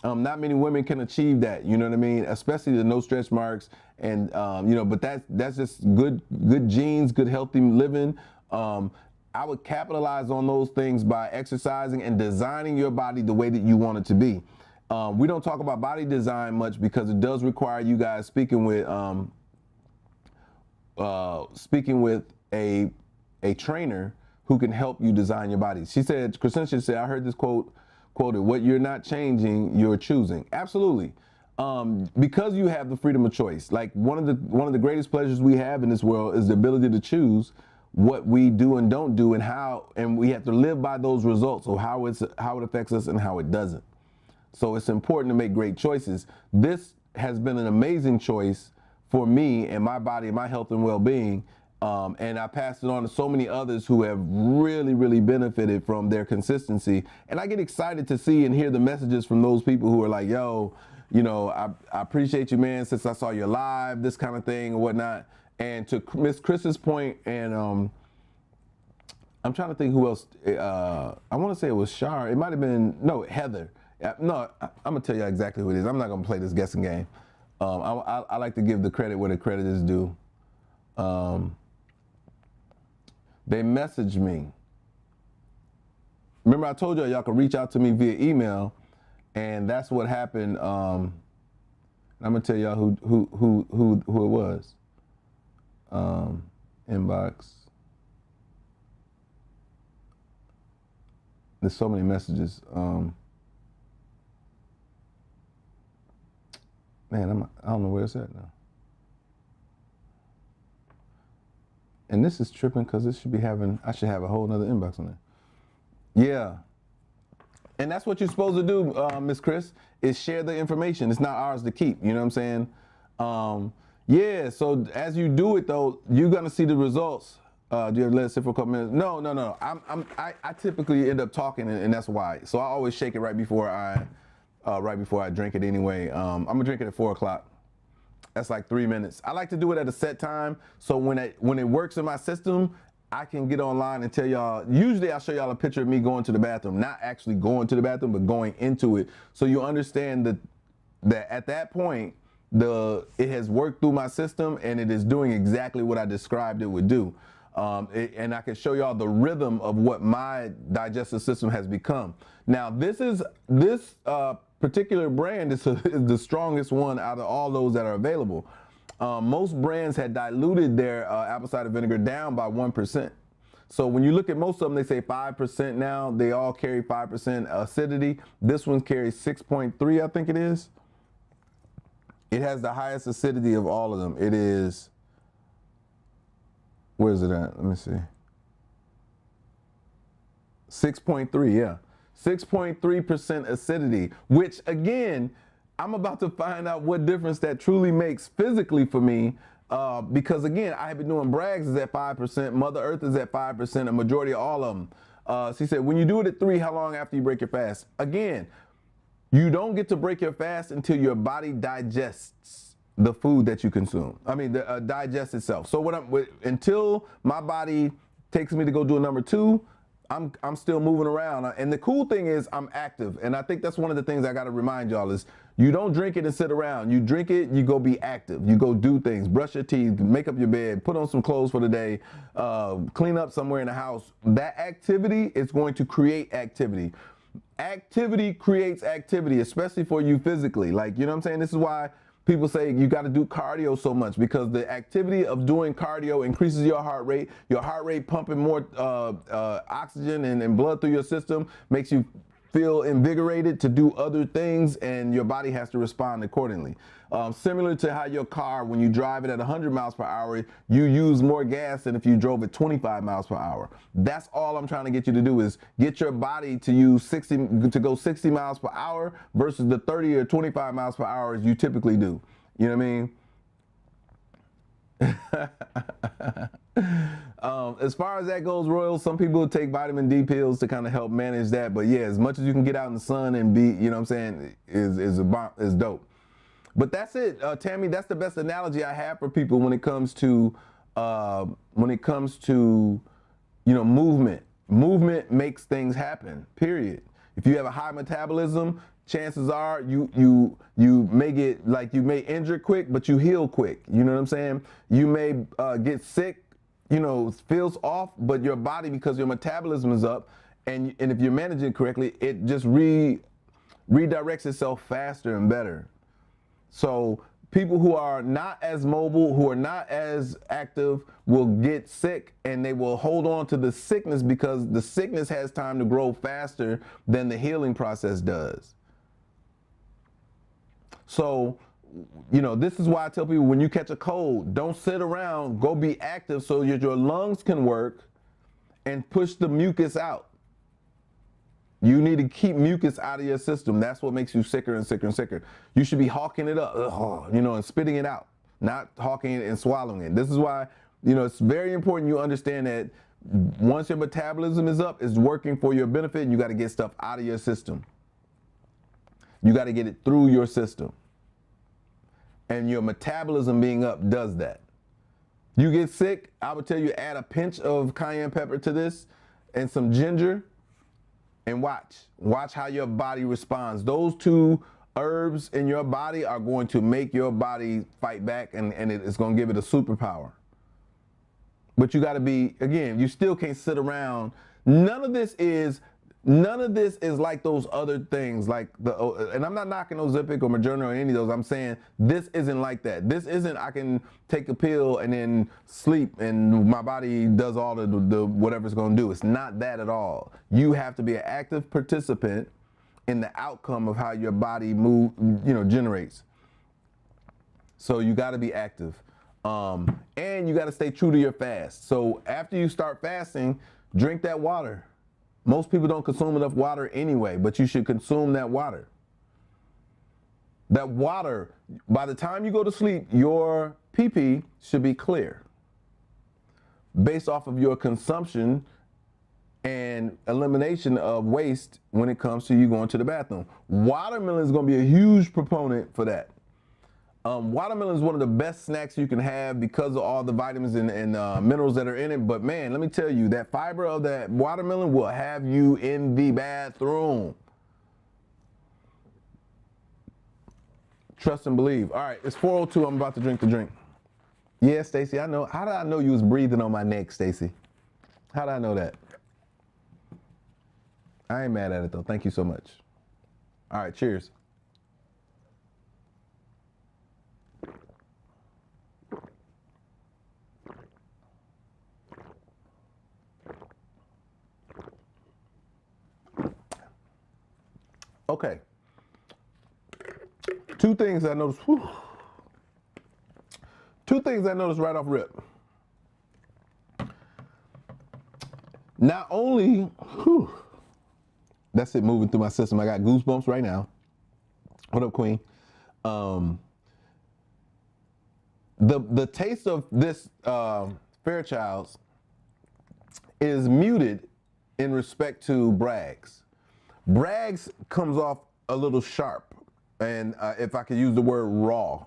Not many women can achieve that. You know what I mean? Especially the no stretch marks and but that's just good genes, good healthy living. I would capitalize on those things by exercising and designing your body the way that you want it to be. We don't talk about body design much because it does require you guys speaking with a trainer who can help you design your body. She said, Crescentia said, I heard this quoted, what you're not changing, you're choosing. Absolutely. Because you have the freedom of choice. Like one of the greatest pleasures we have in this world is the ability to choose what we do and don't do and we have to live by those results of how it affects us and how it doesn't. So it's important to make great choices. This has been an amazing choice for me and my body and my health and well-being. And I passed it on to so many others who have really, really benefited from their consistency. And I get excited to see and hear the messages from those people who are like, yo, I appreciate you, man, since I saw you live, this kind of thing and whatnot. And to Miss Chris's point, and I'm trying to think who else. I want to say it was Shar. It might have been, no, Heather. No, I'm going to tell you exactly who it is. I'm not going to play this guessing game. I like to give the credit where the credit is due. They messaged me. Remember I told y'all could reach out to me via email, and that's what happened. I'm gonna tell y'all who it was. Inbox. There's so many messages. Man, I don't know where it's at now. And this is tripping because I should have a whole nother inbox on there. Yeah. And that's what you're supposed to do, Miss Chris, is share the information. It's not ours to keep, you know what I'm saying? Yeah, so as you do it though, you're gonna see the results. Do you have to let it sit for a couple minutes? No. I typically end up talking and that's why. So I always shake it right before I drink it anyway. I'm gonna drink it at 4 o'clock. That's like 3 minutes. I like to do it at a set time, so when it works in my system, I can get online and tell y'all. Usually I'll show y'all a picture of me going to the bathroom, not actually going to the bathroom, but going into it, so you understand that at that point, it has worked through my system and it is doing exactly what I described it would do. And I can show y'all the rhythm of what my digestive system has become. Now, this particular brand is the strongest one out of all those that are available. Most brands had diluted their apple cider vinegar down by 1%. So when you look at most of them, they say 5% now. They all carry 5% acidity. This one carries 6.3, I think it is. It has the highest acidity of all of them. It is, where is it at? Let me see. 6.3, yeah. 6.3% acidity, which again, I'm about to find out what difference that truly makes physically for me, because again, I have been doing Bragg's is at 5%, Mother Earth is at 5%, a majority of all of them. She said, when you do it at 3, how long after you break your fast? Again, you don't get to break your fast until your body digests the food that you consume. I mean, digests itself. So until my body takes me to go do a number 2, I'm still moving around. And the cool thing is I'm active. And I think that's one of the things I got to remind y'all is you don't drink it and sit around. You drink it, you go be active. You go do things, brush your teeth, make up your bed, put on some clothes for the day, clean up somewhere in the house. That activity is going to create activity. Activity creates activity, especially for you physically. Like, you know what I'm saying? This is why people say you got to do cardio so much, because the activity of doing cardio increases your heart rate pumping more oxygen and blood through your system, makes you feel invigorated to do other things, and your body has to respond accordingly. Similar to how your car, when you drive it at 100 miles per hour, you use more gas than if you drove at 25 miles per hour. That's all I'm trying to get you to do, is get your body to use to go 60 miles per hour versus the 30 or 25 miles per hour as you typically do. You know what I mean? As far as that goes, Royal, some people take vitamin D pills to kind of help manage that. But yeah, as much as you can get out in the sun and be, you know what I'm saying, is dope. But that's it, Tammy. That's the best analogy I have for people when it comes to movement. Movement makes things happen. Period. If you have a high metabolism, chances are you may get, like, you may injure quick, but you heal quick. You know what I'm saying? You may get sick, feels off, but your body, because your metabolism is up, and if you're managing it correctly, it just redirects itself faster and better. So people who are not as mobile, who are not as active, will get sick, and they will hold on to the sickness because the sickness has time to grow faster than the healing process does. So, this is why I tell people, when you catch a cold, don't sit around, go be active so your lungs can work and push the mucus out. You need to keep mucus out of your system. That's what makes you sicker and sicker and sicker. You should be hawking it up, and spitting it out, not hawking it and swallowing it. This is why, it's very important you understand that once your metabolism is up, it's working for your benefit, and you got to get stuff out of your system. You got to get it through your system. And your metabolism being up does that. You get sick, I would tell you, add a pinch of cayenne pepper to this and some ginger, and watch how your body responds. Those 2 herbs in your body are going to make your body fight back, and it's going to give it a superpower. But you got to be, again, you still can't sit around. None of this is like those other things, like and I'm not knocking Ozempic or Moderna or any of those. I'm saying this isn't like that. This isn't, I can take a pill and then sleep and my body does all the whatever it's going to do. It's not that at all. You have to be an active participant in the outcome of how your body generates. So you got to be active, and you got to stay true to your fast. So after you start fasting, drink that water. Most people don't consume enough water anyway, but you should consume that water. That water, by the time you go to sleep, your pee-pee should be clear based off of your consumption and elimination of waste when it comes to you going to the bathroom. Watermelon is going to be a huge proponent for that. Watermelon is one of the best snacks you can have because of all the vitamins and minerals that are in it. But man, let me tell you, that fiber of that watermelon will have you in the bathroom. Trust and believe. All right, it's 4:02. I'm about to drink the drink. Yeah, Stacy, I know. How did I know you was breathing on my neck, Stacy? How did I know that? I ain't mad at it though. Thank you so much. All right, cheers. Okay. 2 things I noticed. Whew. 2 things I noticed right off rip. Not only, that's it moving through my system. I got goosebumps right now. What up, Queen? The taste of this Fairchild's is muted in respect to Bragg's. Bragg's comes off a little sharp, and if I could use the word raw.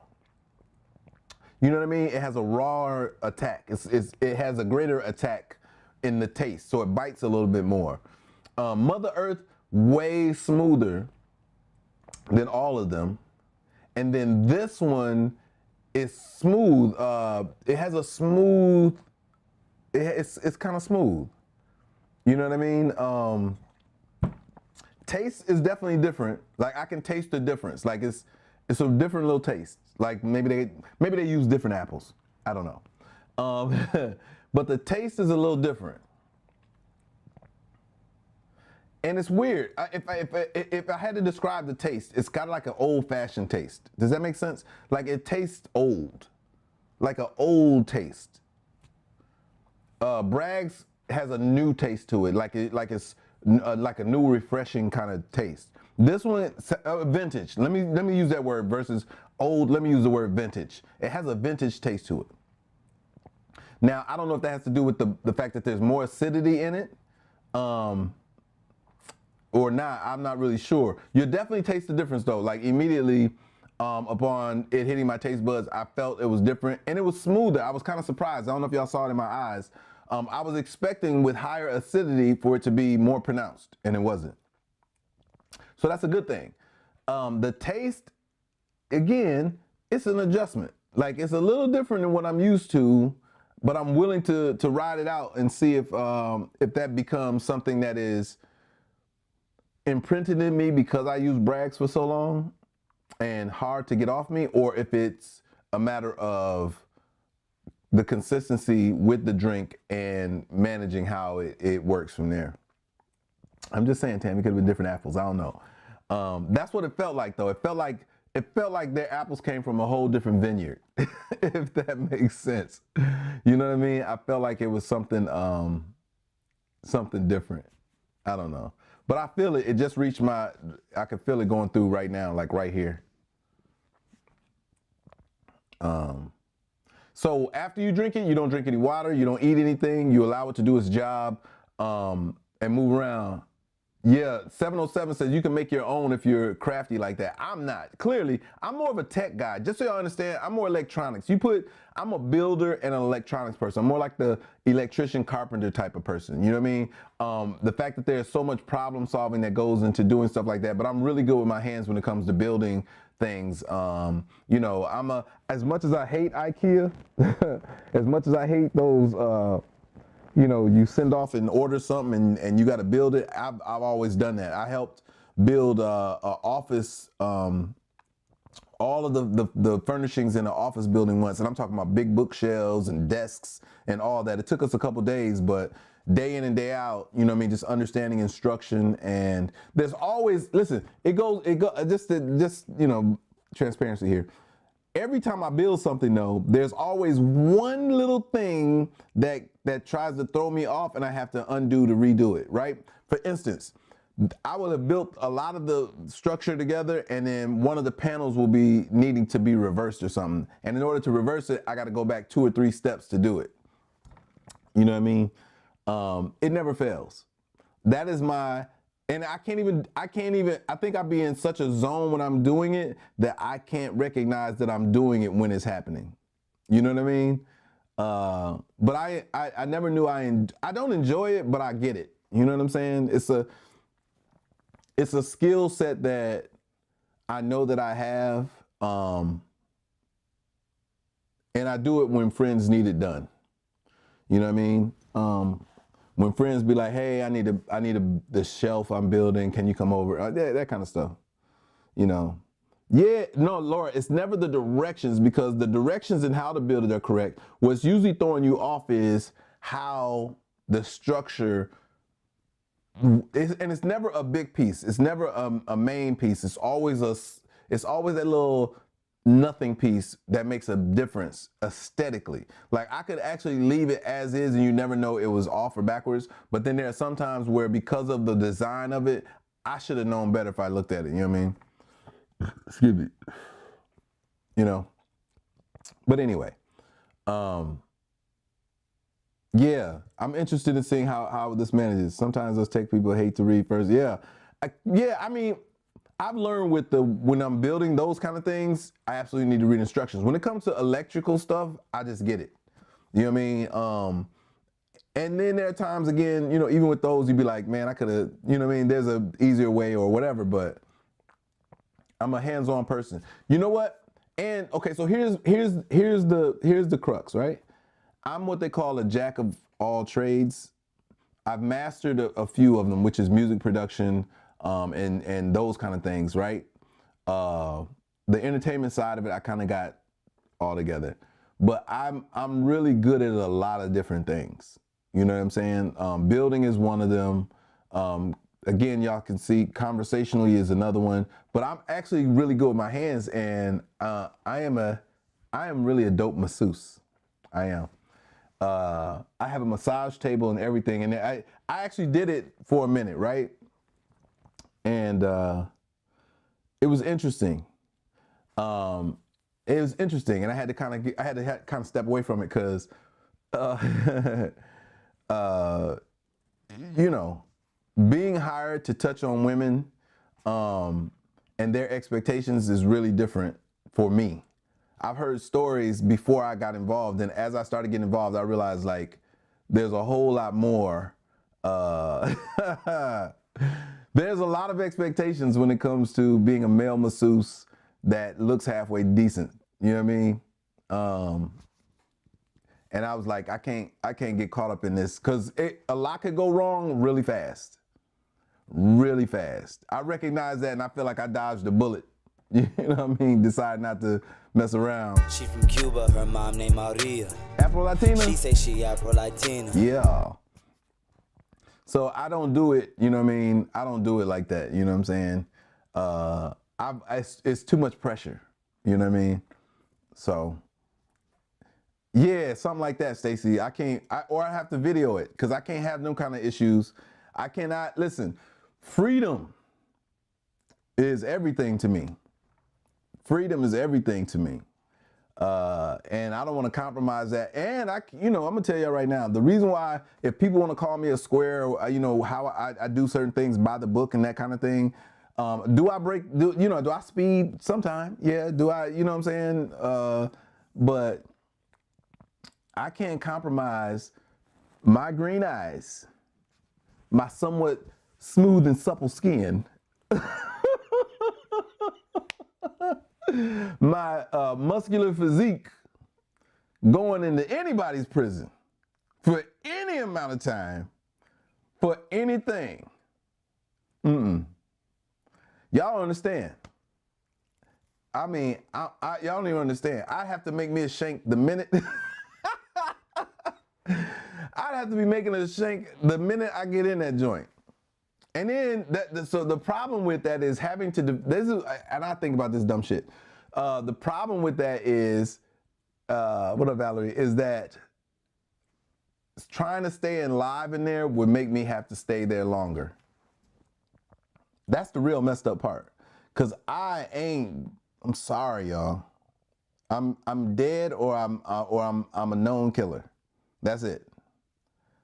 You know what I mean? It has a raw attack. It has a greater attack in the taste, so it bites a little bit more. Mother Earth, way smoother than all of them. And then this one is smooth. It has a smooth, it's kind of smooth. You know what I mean? Taste is definitely different. Like I can taste the difference. Like it's a different little taste. Like maybe they use different apples. I don't know. But the taste is a little different. And it's weird. If I had to describe the taste, it's got like an old-fashioned taste. Does that make sense? Like it tastes old, like an old taste. Bragg's has a new taste to it, like it's like a new, refreshing kind of taste. This one, vintage. Let me use that word versus old. Let me use the word vintage. It has a vintage taste to it. Now I don't know if that has to do with the fact that there's more acidity in it. Or not, I'm not really sure. You'll definitely taste the difference though. Like immediately upon it hitting my taste buds, I felt it was different and it was smoother. I was kind of surprised. I don't know if y'all saw it in my eyes. I was expecting with higher acidity for it to be more pronounced and it wasn't. So that's a good thing. The taste, again, it's an adjustment. Like it's a little different than what I'm used to, but I'm willing to ride it out and see if that becomes something that is imprinted in me because I use Bragg's for so long and hard to get off me, or if it's a matter of the consistency with the drink and managing how it works from there. I'm just saying, Tam, it could have been different apples. I don't know. That's what it felt like though. It felt like their apples came from a whole different vineyard, if that makes sense. You know what I mean? I felt like it was something different. I don't know. But I feel it. It just reached I can feel it going through right now, like right here. So after you drink it, you don't drink any water, you don't eat anything, you allow it to do its job and move around. Yeah, 707 says you can make your own if you're crafty like that. I'm not. Clearly, I'm more of a tech guy. Just so y'all understand, I'm more electronics. I'm a builder and an electronics person. I'm more like the electrician, carpenter type of person. You know what I mean? The fact that there's so much problem solving that goes into doing stuff like that, but I'm really good with my hands when it comes to building things. You know, as much as I hate IKEA, as much as I hate those, you know, you send off and order something and you got to build it. I've always done that. I helped build a office, all of the furnishings in an office building once, and I'm talking about big bookshelves and desks and all that. It took us a couple days, but day in and day out, you know what I mean, just understanding instruction. And there's always, listen, it goes just you know, transparency here. Every time I build something though, there's always one little thing that tries to throw me off and I have to undo to redo it, right? For instance, I will have built a lot of the structure together and then one of the panels will be needing to be reversed or something. And in order to reverse it, I got to go back 2 or 3 steps to do it. You know what I mean? It never fails. That is and I think I'll be in such a zone when I'm doing it that I can't recognize that I'm doing it when it's happening. You know what I mean? But I never knew I don't enjoy it, but I get it. You know what I'm saying? It's a skill set that I know that I have, and I do it when friends need it done. You know what I mean? When friends be like, hey, I need the shelf I'm building, can you come over? That kind of stuff, you know? Yeah, no, Laura, it's never the directions, because the directions and how to build it are correct. What's usually throwing you off is how the structure, and it's never a big piece. It's never a main piece. It's always that little nothing piece that makes a difference aesthetically. Like I could actually leave it as is and you never know it was off or backwards, but then there are some times where because of the design of it, I should have known better if I looked at it, you know what I mean? Excuse me. You know? But anyway, Yeah, I'm interested in seeing how this manages. Sometimes those tech people hate to read first. Yeah, I mean, I've learned when I'm building those kind of things, I absolutely need to read instructions. When it comes to electrical stuff, I just get it. You know what I mean? And then there are times again, you know, even with those, you'd be like, man, I could have, you know what I mean? There's a easier way or whatever, but I'm a hands-on person. You know what? And okay, so here's the crux, right? I'm what they call a jack of all trades. I've mastered a few of them, which is music production, and those kind of things, right? The entertainment side of it, I kind of got all together, but I'm really good at a lot of different things. You know what I'm saying? Building is one of them. Again, y'all can see conversationally is another one, but I'm actually really good with my hands, and I am really a dope masseuse. I am. I have a massage table and everything, and I actually did it for a minute, right? And it was interesting. It was interesting, and I had to kind of step away from it because, you know, being hired to touch on women and their expectations is really different for me. I've heard stories before I got involved, and as I started getting involved, I realized like there's a whole lot more. There's a lot of expectations when it comes to being a male masseuse that looks halfway decent. You know what I mean? And I was like, I can't get caught up in this because a lot could go wrong really fast. Really fast. I recognize that, and I feel like I dodged a bullet. You know what I mean? Decide not to mess around. She from Cuba, her mom named Maria. Afro-Latina? She say she Afro-Latina. Yeah. So I don't do it, you know what I mean? I don't do it like that, you know what I'm saying? It's too much pressure, you know what I mean? So, yeah, something like that, Stacey. I have to video it because I can't have them kind of issues. I cannot, listen, freedom is everything to me. Freedom is everything to me. And I don't want to compromise that. And I'm gonna tell you right now, the reason why, if people want to call me a square, you know, how I do certain things by the book and that kind of thing. Do I speed sometime? Yeah. Do I, you know what I'm saying? But I can't compromise my green eyes, my somewhat smooth and supple skin, my muscular physique going into anybody's prison for any amount of time, for anything. Y'all don't understand. I mean, y'all don't even understand. I have to make me a shank the minute. I'd have to be making a shank the minute I get in that joint. And then, so the problem with that is having to, and I think about this dumb shit. The problem with that is, what up, Valerie, is that trying to stay alive in there would make me have to stay there longer. That's the real messed up part. Cause I'm sorry, y'all. I'm dead or I'm a known killer. That's it.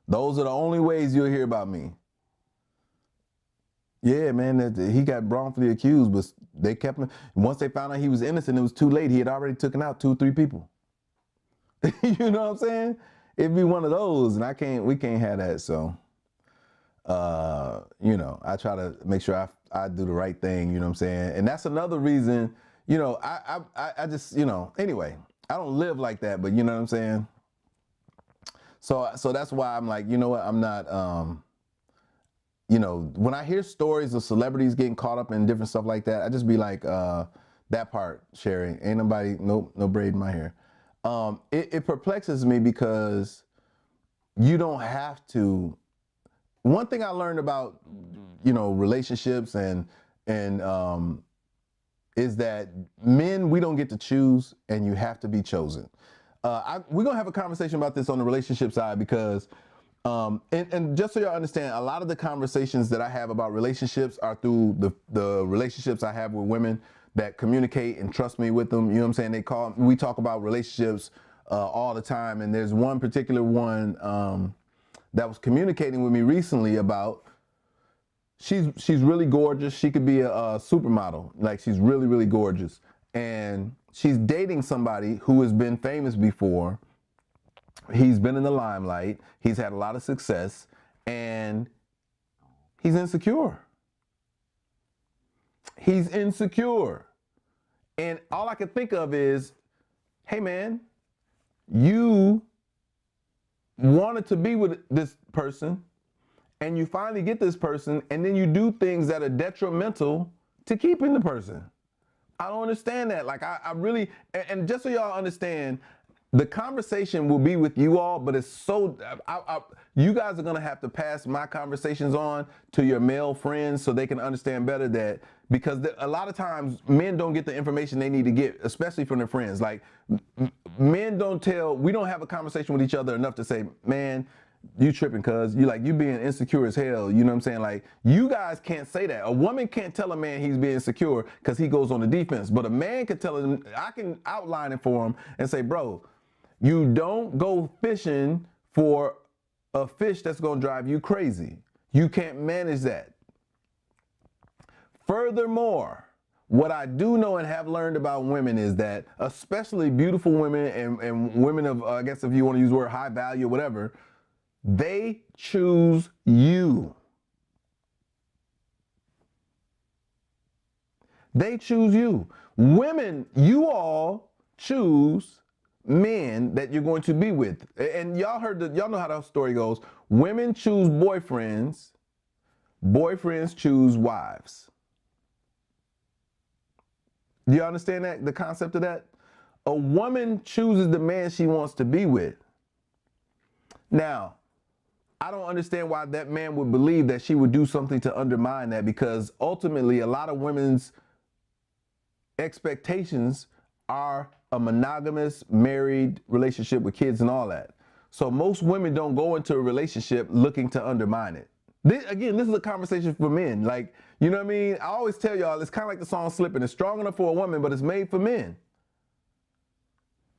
Those are the only ways you'll hear about me. Yeah, man, he got wrongfully accused, but they kept him. Once they found out he was innocent, it was too late. He had already taken out 2 or 3 people. You know what I'm saying? It'd be one of those, and we can't have that. So, you know, I try to make sure I do the right thing. You know what I'm saying? And that's another reason. You know, I just, you know, anyway, I don't live like that, but you know what I'm saying? So that's why I'm like, you know what? I'm not. You know, when I hear stories of celebrities getting caught up in different stuff like that, I just be like, that part, Sherry, ain't nobody, no braid in my hair. It perplexes me because you don't have to. One thing I learned about, you know, relationships and is that men, we don't get to choose, and you have to be chosen. We're gonna have a conversation about this on the relationship side because. And just so y'all understand, a lot of the conversations that I have about relationships are through the relationships I have with women that communicate and trust me with them. You know what I'm saying? We talk about relationships all the time. And there's one particular one that was communicating with me recently about she's really gorgeous. She could be a supermodel. Like, she's really, really gorgeous. And she's dating somebody who has been famous before. He's been in the limelight. He's had a lot of success, and he's insecure. He's insecure. And all I can think of is, hey man, you wanted to be with this person, and you finally get this person, and then you do things that are detrimental to keeping the person. I don't understand that. Like, I really, and just so y'all understand, the conversation will be with you all, but it's so, you guys are gonna have to pass my conversations on to your male friends so they can understand better that, because a lot of times men don't get the information they need to get, especially from their friends. Like, men we don't have a conversation with each other enough to say, man, you tripping, cuz you being insecure as hell. You know what I'm saying? Like, you guys can't say that. A woman can't tell a man he's being insecure because he goes on the defense, but a man can tell him, I can outline it for him and say, bro, you don't go fishing for a fish that's gonna drive you crazy. You can't manage that. Furthermore, what I do know and have learned about women is that, especially beautiful women and women of, I guess if you want to use the word high value or whatever, they choose you. They choose you. Women, you all choose men that you're going to be with. And y'all know how that story goes. Women choose boyfriends, boyfriends choose wives. Do you understand that, the concept of that? A woman chooses the man she wants to be with. Now, I don't understand why that man would believe that she would do something to undermine that, because ultimately a lot of women's expectations are a monogamous, married relationship with kids and all that. So most women don't go into a relationship looking to undermine it. This is a conversation for men. Like, you know what I mean? I always tell y'all, it's kind of like the song Slippin'. It's strong enough for a woman, but it's made for men.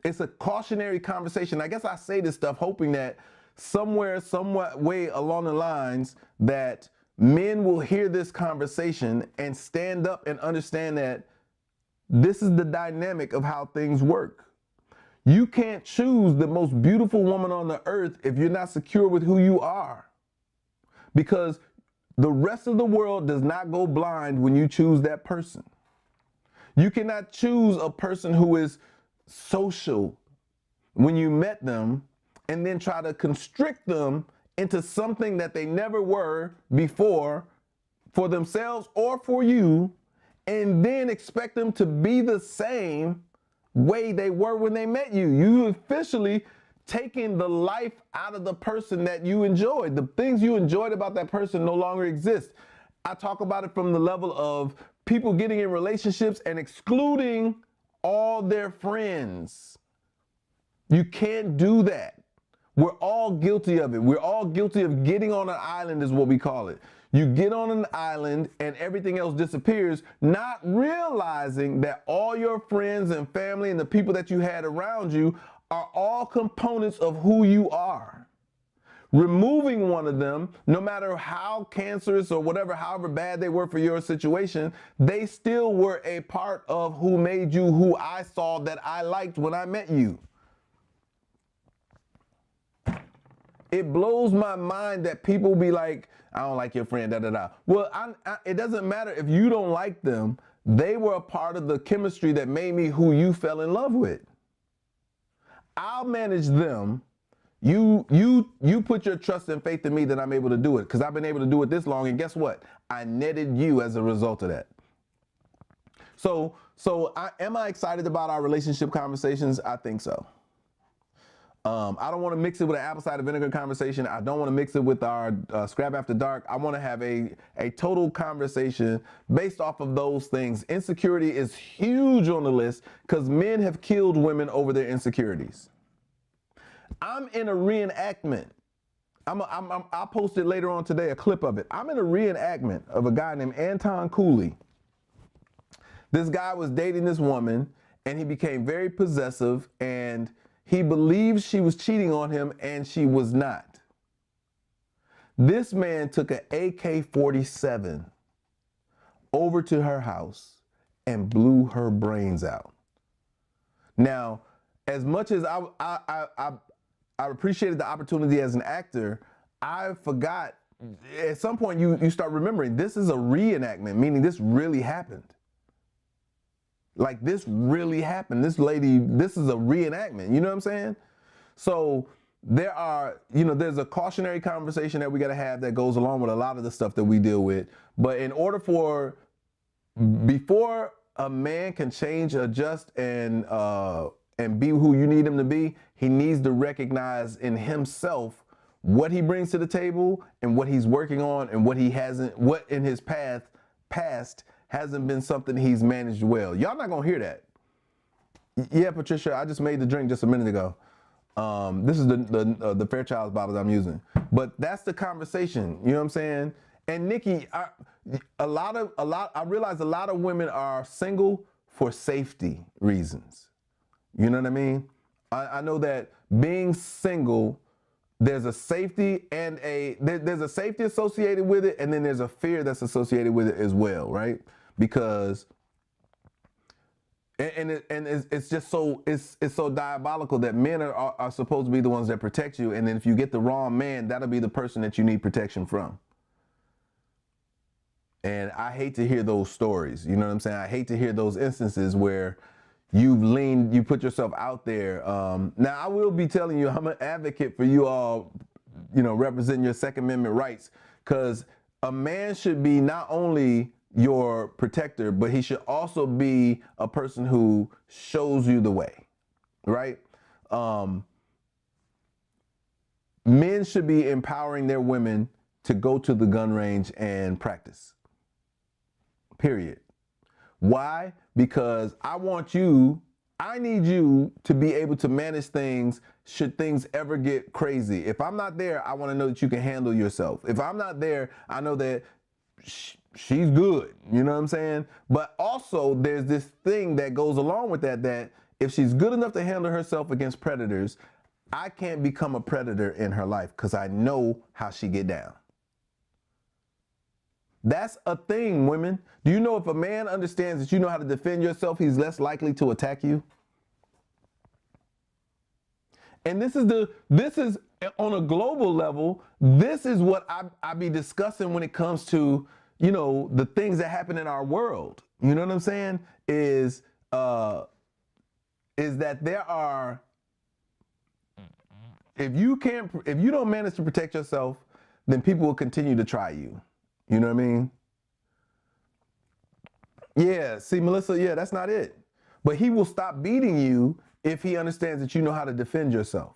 It's a cautionary conversation. I guess I say this stuff hoping that somewhere, somewhat way along the lines, that men will hear this conversation and stand up and understand that this is the dynamic of how things work. You can't choose the most beautiful woman on the earth if you're not secure with who you are. Because the rest of the world does not go blind when you choose that person. You cannot choose a person who is social when you met them and then try to constrict them into something that they never were before for themselves or for you, and then expect them to be the same way they were when they met you. You officially taking the life out of the person that you enjoyed. The things you enjoyed about that person no longer exist. I talk about it from the level of people getting in relationships and excluding all their friends. You can't do that. We're all guilty of it. We're all guilty of getting on an island, is what we call it. You get on an island and everything else disappears, not realizing that all your friends and family and the people that you had around you are all components of who you are. Removing one of them, no matter how cancerous or whatever, however bad they were for your situation, they still were a part of who made you who I saw that I liked when I met you. It blows my mind that people be like, I don't like your friend, da da da. Well, it doesn't matter if you don't like them. They were a part of the chemistry that made me who you fell in love with. I'll manage them. You put your trust and faith in me that I'm able to do it, because I've been able to do it this long, and guess what? I netted you as a result of that. So am I excited about our relationship conversations? I think so. I don't want to mix it with an apple cider vinegar conversation. I don't want to mix it with our scrap after dark. I want to have a total conversation based off of those things. Insecurity is huge on the list because men have killed women over their insecurities. I'm in a reenactment. I'll post it later on today, a clip of it. I'm in a reenactment of a guy named Anton Cooley. This guy was dating this woman and he became very possessive, and He believed she was cheating on him and she was not. This man took an AK-47 over to her house and blew her brains out. Now, as much as I appreciated the opportunity as an actor, I forgot, at some point you start remembering, this is a reenactment, meaning this really happened. Like, this really happened. This lady, this is a reenactment, you know what I'm saying? So there are, there's a cautionary conversation that we got to have that goes along with a lot of the stuff that we deal with. But in order before a man can change, adjust, and be who you need him to be, he needs to recognize in himself what he brings to the table and what he's working on and what in his past hasn't been something he's managed well. Y'all not gonna hear that. Yeah, Patricia, I just made the drink just a minute ago. This is the Fairchild's bottle that I'm using. But that's the conversation, you know what I'm saying? And Nikki, I realize a lot of women are single for safety reasons. You know what I mean? I know that being single, there's a safety and there's a safety associated with it, and then there's a fear that's associated with it as well, right? Because it's just so it's so diabolical that men are supposed to be the ones that protect you, and then if you get the wrong man, that'll be the person that you need protection from. And I hate to hear those stories. You know what I'm saying? I hate to hear those instances where you put yourself out there. Now, I will be telling you, I'm an advocate for you all, representing your Second Amendment rights, because a man should be not only your protector, but he should also be a person who shows you the way, right? Men should be empowering their women to go to the gun range and practice. Period. Why? Because I need you to be able to manage things should things ever get crazy. If I'm not there, I want to know that you can handle yourself. If I'm not there, I know that she's good. You know what I'm saying? But also there's this thing that goes along with that if she's good enough to handle herself against predators, I can't become a predator in her life because I know how she get down. That's a thing, women. Do you know if a man understands that you know how to defend yourself, he's less likely to attack you? And this is on a global level, this is what I be discussing when it comes to, the things that happen in our world. You know what I'm saying? Is that there are, if you don't manage to protect yourself, then people will continue to try you. You know what I mean? Yeah, see, Melissa, yeah, that's not it. But he will stop beating you if he understands that you know how to defend yourself.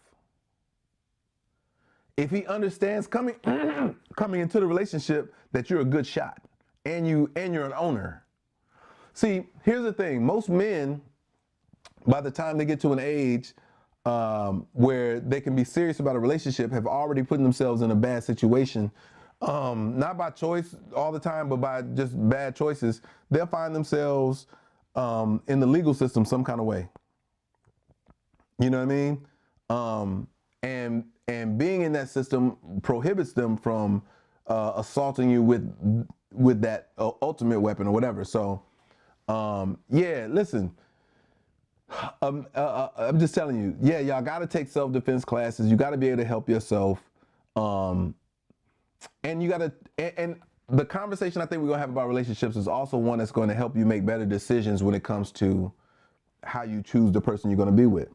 If he understands coming into the relationship that you're a good shot and you're an owner. See, here's the thing. Most men, by the time they get to an age where they can be serious about a relationship, have already put themselves in a bad situation. Not by choice all the time, but by just bad choices. They'll find themselves in the legal system some kind of way. You know what I mean? And being in that system prohibits them from assaulting you with that ultimate weapon or whatever. So, yeah, listen. I'm just telling you, yeah, y'all got to take self-defense classes. You got to be able to help yourself. And you gotta, and the conversation I think we're gonna have about relationships is also one that's going to help you make better decisions when it comes to how you choose the person you're gonna be with.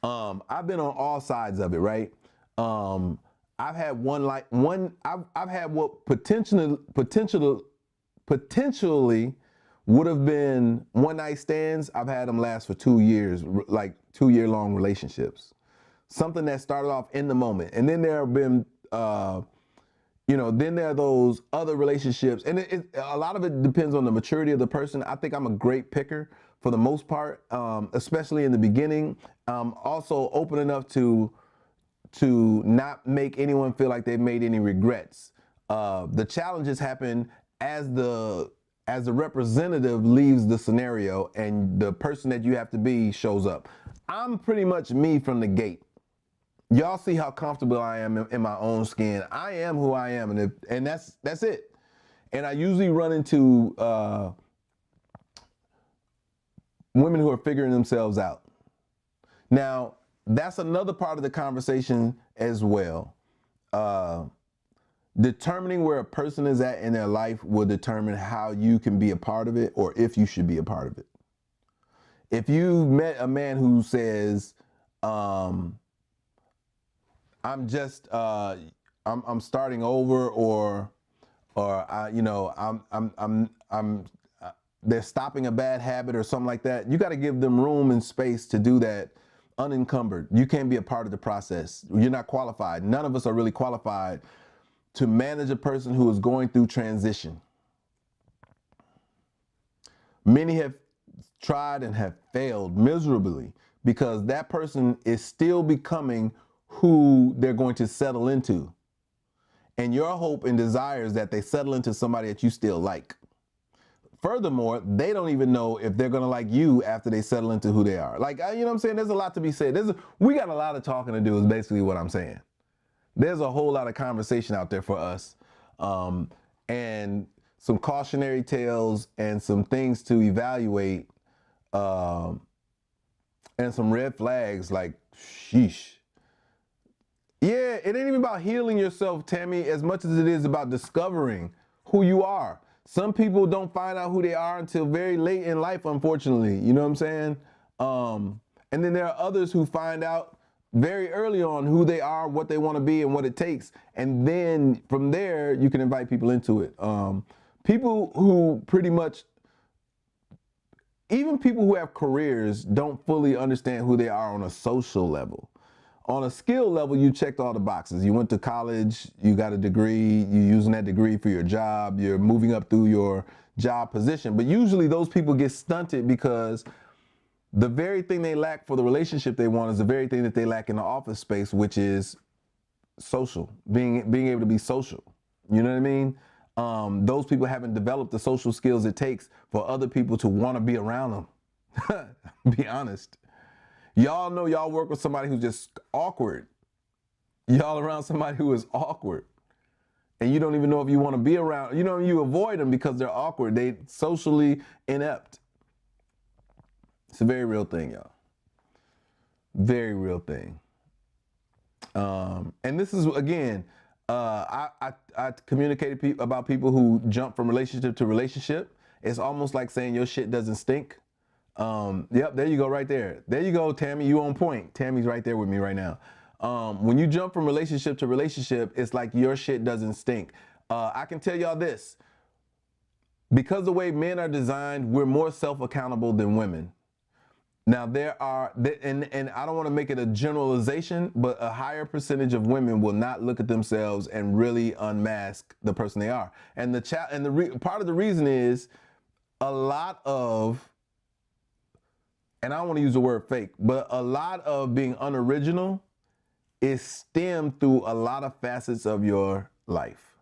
I've been on all sides of it, right? I've had I've had what potentially would have been one night stands. I've had them last for 2 years, like 2-year-long relationships. Something that started off in the moment, and then there have been then there are those other relationships, and a lot of it depends on the maturity of the person. I think I'm a great picker for the most part, especially in the beginning. Also open enough to not make anyone feel like they've made any regrets. The challenges happen as the as a representative leaves the scenario and the person that you have to be shows up. I'm pretty much me from the gate. Y'all see how comfortable I am in my own skin. I am who I am, and that's it. And I usually run into women who are figuring themselves out. Now, that's another part of the conversation as well. Determining where a person is at in their life will determine how you can be a part of it or if you should be a part of it. If you met a man who says, I'm just, I'm starting over, or they're stopping a bad habit or something like that, you got to give them room and space to do that unencumbered. You can't be a part of the process. You're not qualified. None of us are really qualified to manage a person who is going through transition. Many have tried and have failed miserably because that person is still becoming who they're going to settle into. And your hope and desire is that they settle into somebody that you still like. Furthermore, they don't even know if they're going to like you after they settle into who they are. Like, you know what I'm saying? There's a lot to be said. We got a lot of talking to do is basically what I'm saying. There's a whole lot of conversation out there for us, and some cautionary tales and some things to evaluate, and some red flags like, sheesh. Yeah, it ain't even about healing yourself, Tammy, as much as it is about discovering who you are. Some people don't find out who they are until very late in life, unfortunately. You know what I'm saying? And then there are others who find out very early on who they are, what they want to be, and what it takes. And then from there, you can invite people into it. People who pretty much, even people who have careers, don't fully understand who they are on a social level. On a skill level, you checked all the boxes. You went to college, you got a degree, you're using that degree for your job, you're moving up through your job position. But usually those people get stunted because the very thing they lack for the relationship they want is the very thing that they lack in the office space, which is social, being able to be social. You know what I mean? Those people haven't developed the social skills it takes for other people to want to be around them. Be honest. Y'all know y'all work with somebody who's just awkward. Y'all around somebody who is awkward. And you don't even know if you want to be around. You know, you avoid them because they're awkward. They socially inept. It's a very real thing, y'all. Very real thing. And this is, again, I communicated about people who jump from relationship to relationship. It's almost like saying your shit doesn't stink. Yep, there you go right there. There you go, Tammy, you on point. Tammy's right there with me right now. When you jump from relationship to relationship, it's like your shit doesn't stink. I can tell y'all this. Because the way men are designed, we're more self-accountable than women. Now and I don't want to make it a generalization, but a higher percentage of women will not look at themselves and really unmask the person they are. And part of the reason is a lot of, and I don't want to use the word fake, but a lot of being unoriginal is stemmed through a lot of facets of your life.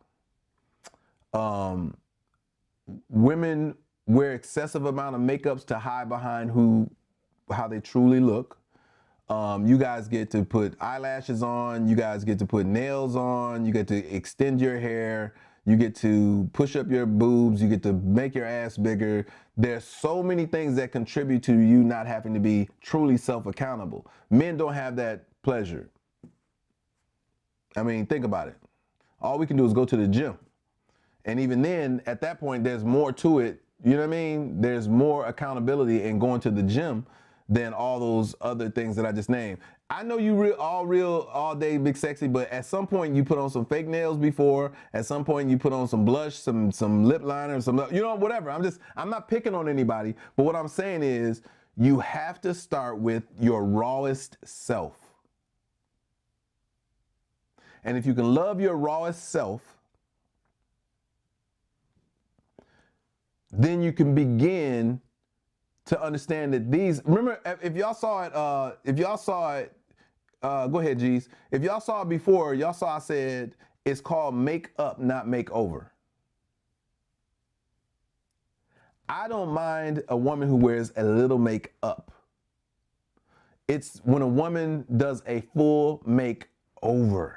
Women wear excessive amount of makeups to hide behind how they truly look. You guys get to put eyelashes on, you guys get to put nails on, you get to extend your hair, you get to push up your boobs, you get to make your ass bigger. There's so many things that contribute to you not having to be truly self-accountable. Men don't have that pleasure. I mean, think about it. All we can do is go to the gym. And even then, at that point, there's more to it. You know what I mean? There's more accountability in going to the gym than all those other things that I just named. I know you all day big sexy, but at some point you put on some fake nails before. At some point you put on some blush, some lip liner, whatever. I'm not picking on anybody, but what I'm saying is you have to start with your rawest self. And if you can love your rawest self, then you can begin to understand that remember, if y'all saw it, go ahead, G's. If y'all saw it before, y'all saw I said it's called make up, not make over. I don't mind a woman who wears a little makeup. It's when a woman does a full makeover.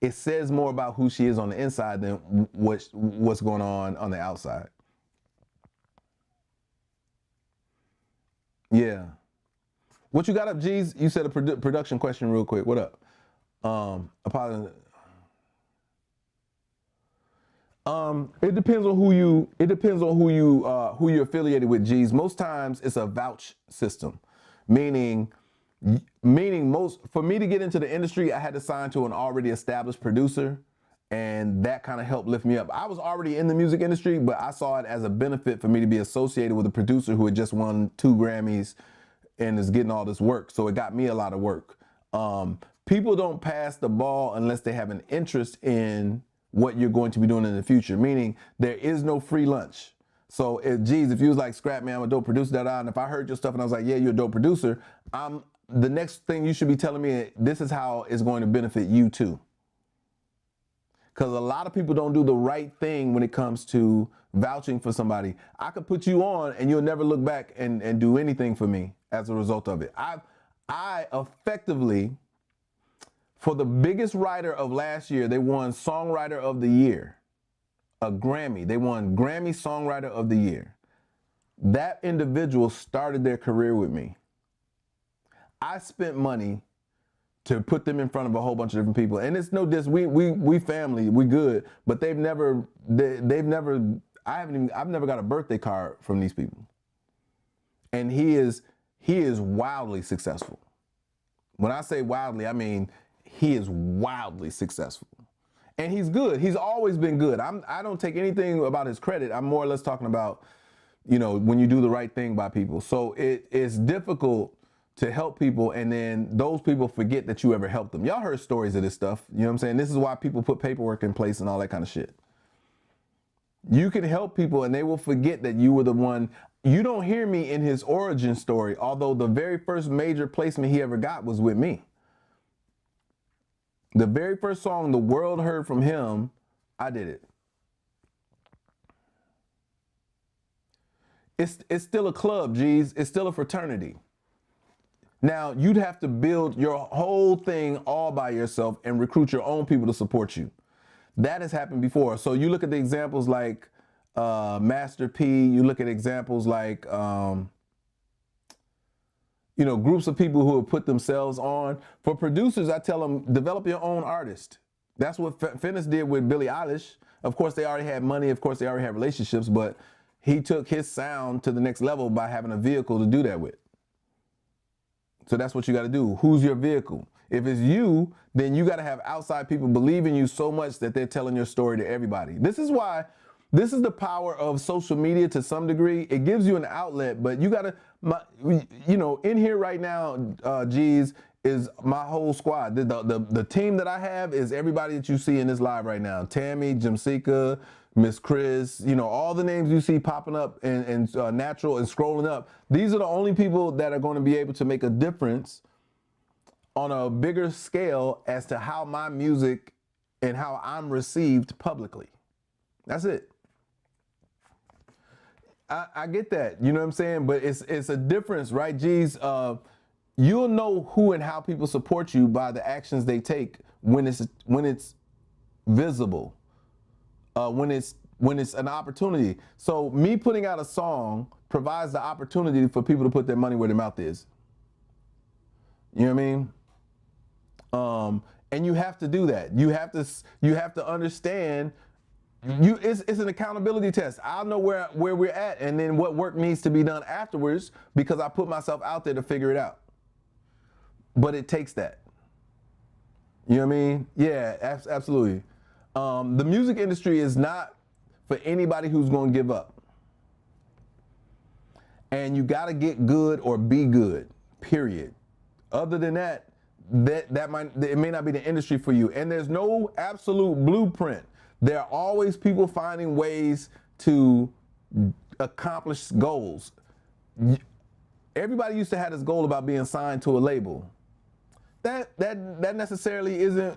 It says more about who she is on the inside than what's going on the outside. Yeah. What you got up, G's? You said a production question real quick. What up? Apologize. It depends on who you're affiliated with, G's. Most times it's a vouch system, meaning for me to get into the industry, I had to sign to an already established producer, and that kind of helped lift me up. I was already in the music industry, but I saw it as a benefit for me to be associated with a producer who had just won 2 Grammys and is getting all this work. So it got me a lot of work. People don't pass the ball unless they have an interest in what you're going to be doing in the future, meaning there is no free lunch. So if you was like, Scrap, man, I'm a dope producer, and if I heard your stuff and I was like, yeah, you're a dope producer, the next thing you should be telling me, this is how it's going to benefit you too. Because a lot of people don't do the right thing when it comes to vouching for somebody. I could put you on and you'll never look back and do anything for me as a result of it. I effectively, for the biggest writer of last year, they won Songwriter of the Year, a Grammy. They won Grammy Songwriter of the Year. That individual started their career with me. I spent money to put them in front of a whole bunch of different people. And it's no diss, we family, we good, but I've never got a birthday card from these people. And he is wildly successful. When I say wildly, I mean, he is wildly successful. And he's good. He's always been good. I don't take anything about his credit. I'm more or less talking about, when you do the right thing by people. So it's difficult to help people, and then those people forget that you ever helped them. Y'all heard stories of this stuff. You know what I'm saying? This is why people put paperwork in place and all that kind of shit. You can help people and they will forget that you were the one. You don't hear me in his origin story, although the very first major placement he ever got was with me. The very first song the world heard from him, I did it. It's still a club, G's. It's still a fraternity. Now, you'd have to build your whole thing all by yourself and recruit your own people to support you. That has happened before. So you look at the examples like Master P, you look at examples like, groups of people who have put themselves on. For producers, I tell them, develop your own artist. That's what Finnis did with Billie Eilish. Of course, they already had money. Of course, they already had relationships, but he took his sound to the next level by having a vehicle to do that with. So that's what you got to do. Who's your vehicle? If it's you, then you got to have outside people believe in you so much that they're telling your story to everybody. This is the power of social media to some degree. It gives you an outlet, but you got to, in here right now, G's, is my whole squad. The team that I have is everybody that you see in this live right now. Tammy, Jimsika, Miss Chris, all the names you see popping up and natural and scrolling up. These are the only people that are going to be able to make a difference on a bigger scale as to how my music and how I'm received publicly. That's it. I get that, you know what I'm saying? But it's a difference, right, G's? You'll know who and how people support you by the actions they take when it's visible. When it's an opportunity. So me putting out a song provides the opportunity for people to put their money where their mouth is. You know what I mean? And you have to do that. You have to understand. It's an accountability test. I'll know where we're at and then what work needs to be done afterwards because I put myself out there to figure it out. But it takes that. You know what I mean? Yeah, absolutely. The music industry is not for anybody who's going to give up. And you got to get good or be good, period. Other than that, it may not be the industry for you. And there's no absolute blueprint. There are always people finding ways to accomplish goals. Everybody used to have this goal about being signed to a label. That necessarily isn't,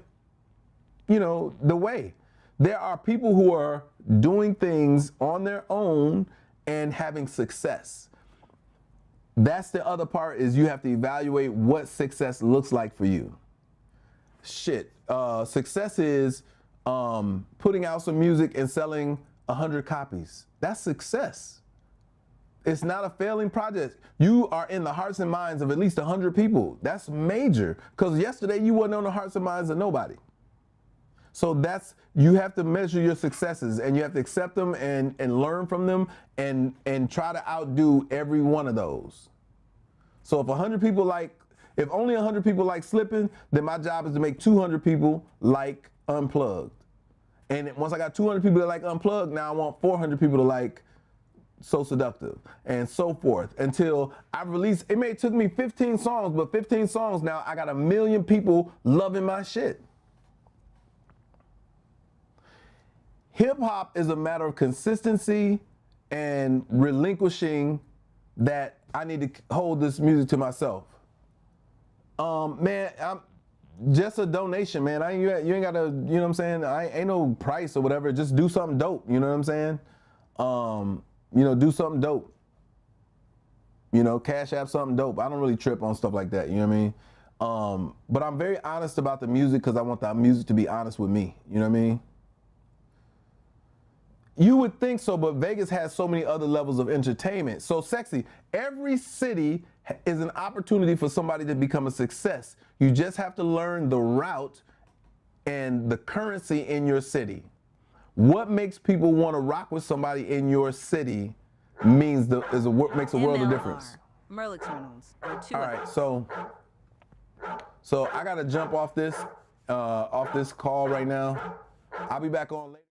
the way. There are people who are doing things on their own and having success. That's the other part, is you have to evaluate what success looks like for you. Shit, success is putting out some music and selling 100 copies. That's success. It's not a failing project. You are in the hearts and minds of at least 100 people. That's major, because yesterday you wasn't on the hearts and minds of nobody. So you have to measure your successes, and you have to accept them and learn from them and try to outdo every one of those. So if only 100 people like Slipping, then my job is to make 200 people like Unplugged. And once I got 200 people that like Unplugged, now I want 400 people to like So Seductive, and so forth, until I release. It may have took me 15 songs, but 15 songs now, I got 1 million people loving my shit. Hip hop is a matter of consistency and relinquishing that I need to hold this music to myself. Man, I'm just a donation, man. You ain't gotta, you know what I'm saying? Ain't no price or whatever. Just do something dope, you know what I'm saying? Do something dope. Cash App something dope. I don't really trip on stuff like that, you know what I mean? But I'm very honest about the music, because I want the music to be honest with me, you know what I mean? You would think so, but Vegas has so many other levels of entertainment. So Sexy, every city is an opportunity for somebody to become a success. You just have to learn the route and the currency in your city. What makes people want to rock with somebody in your city makes a world of difference. Merlotronals. All right, so I gotta jump off this call right now. I'll be back on later.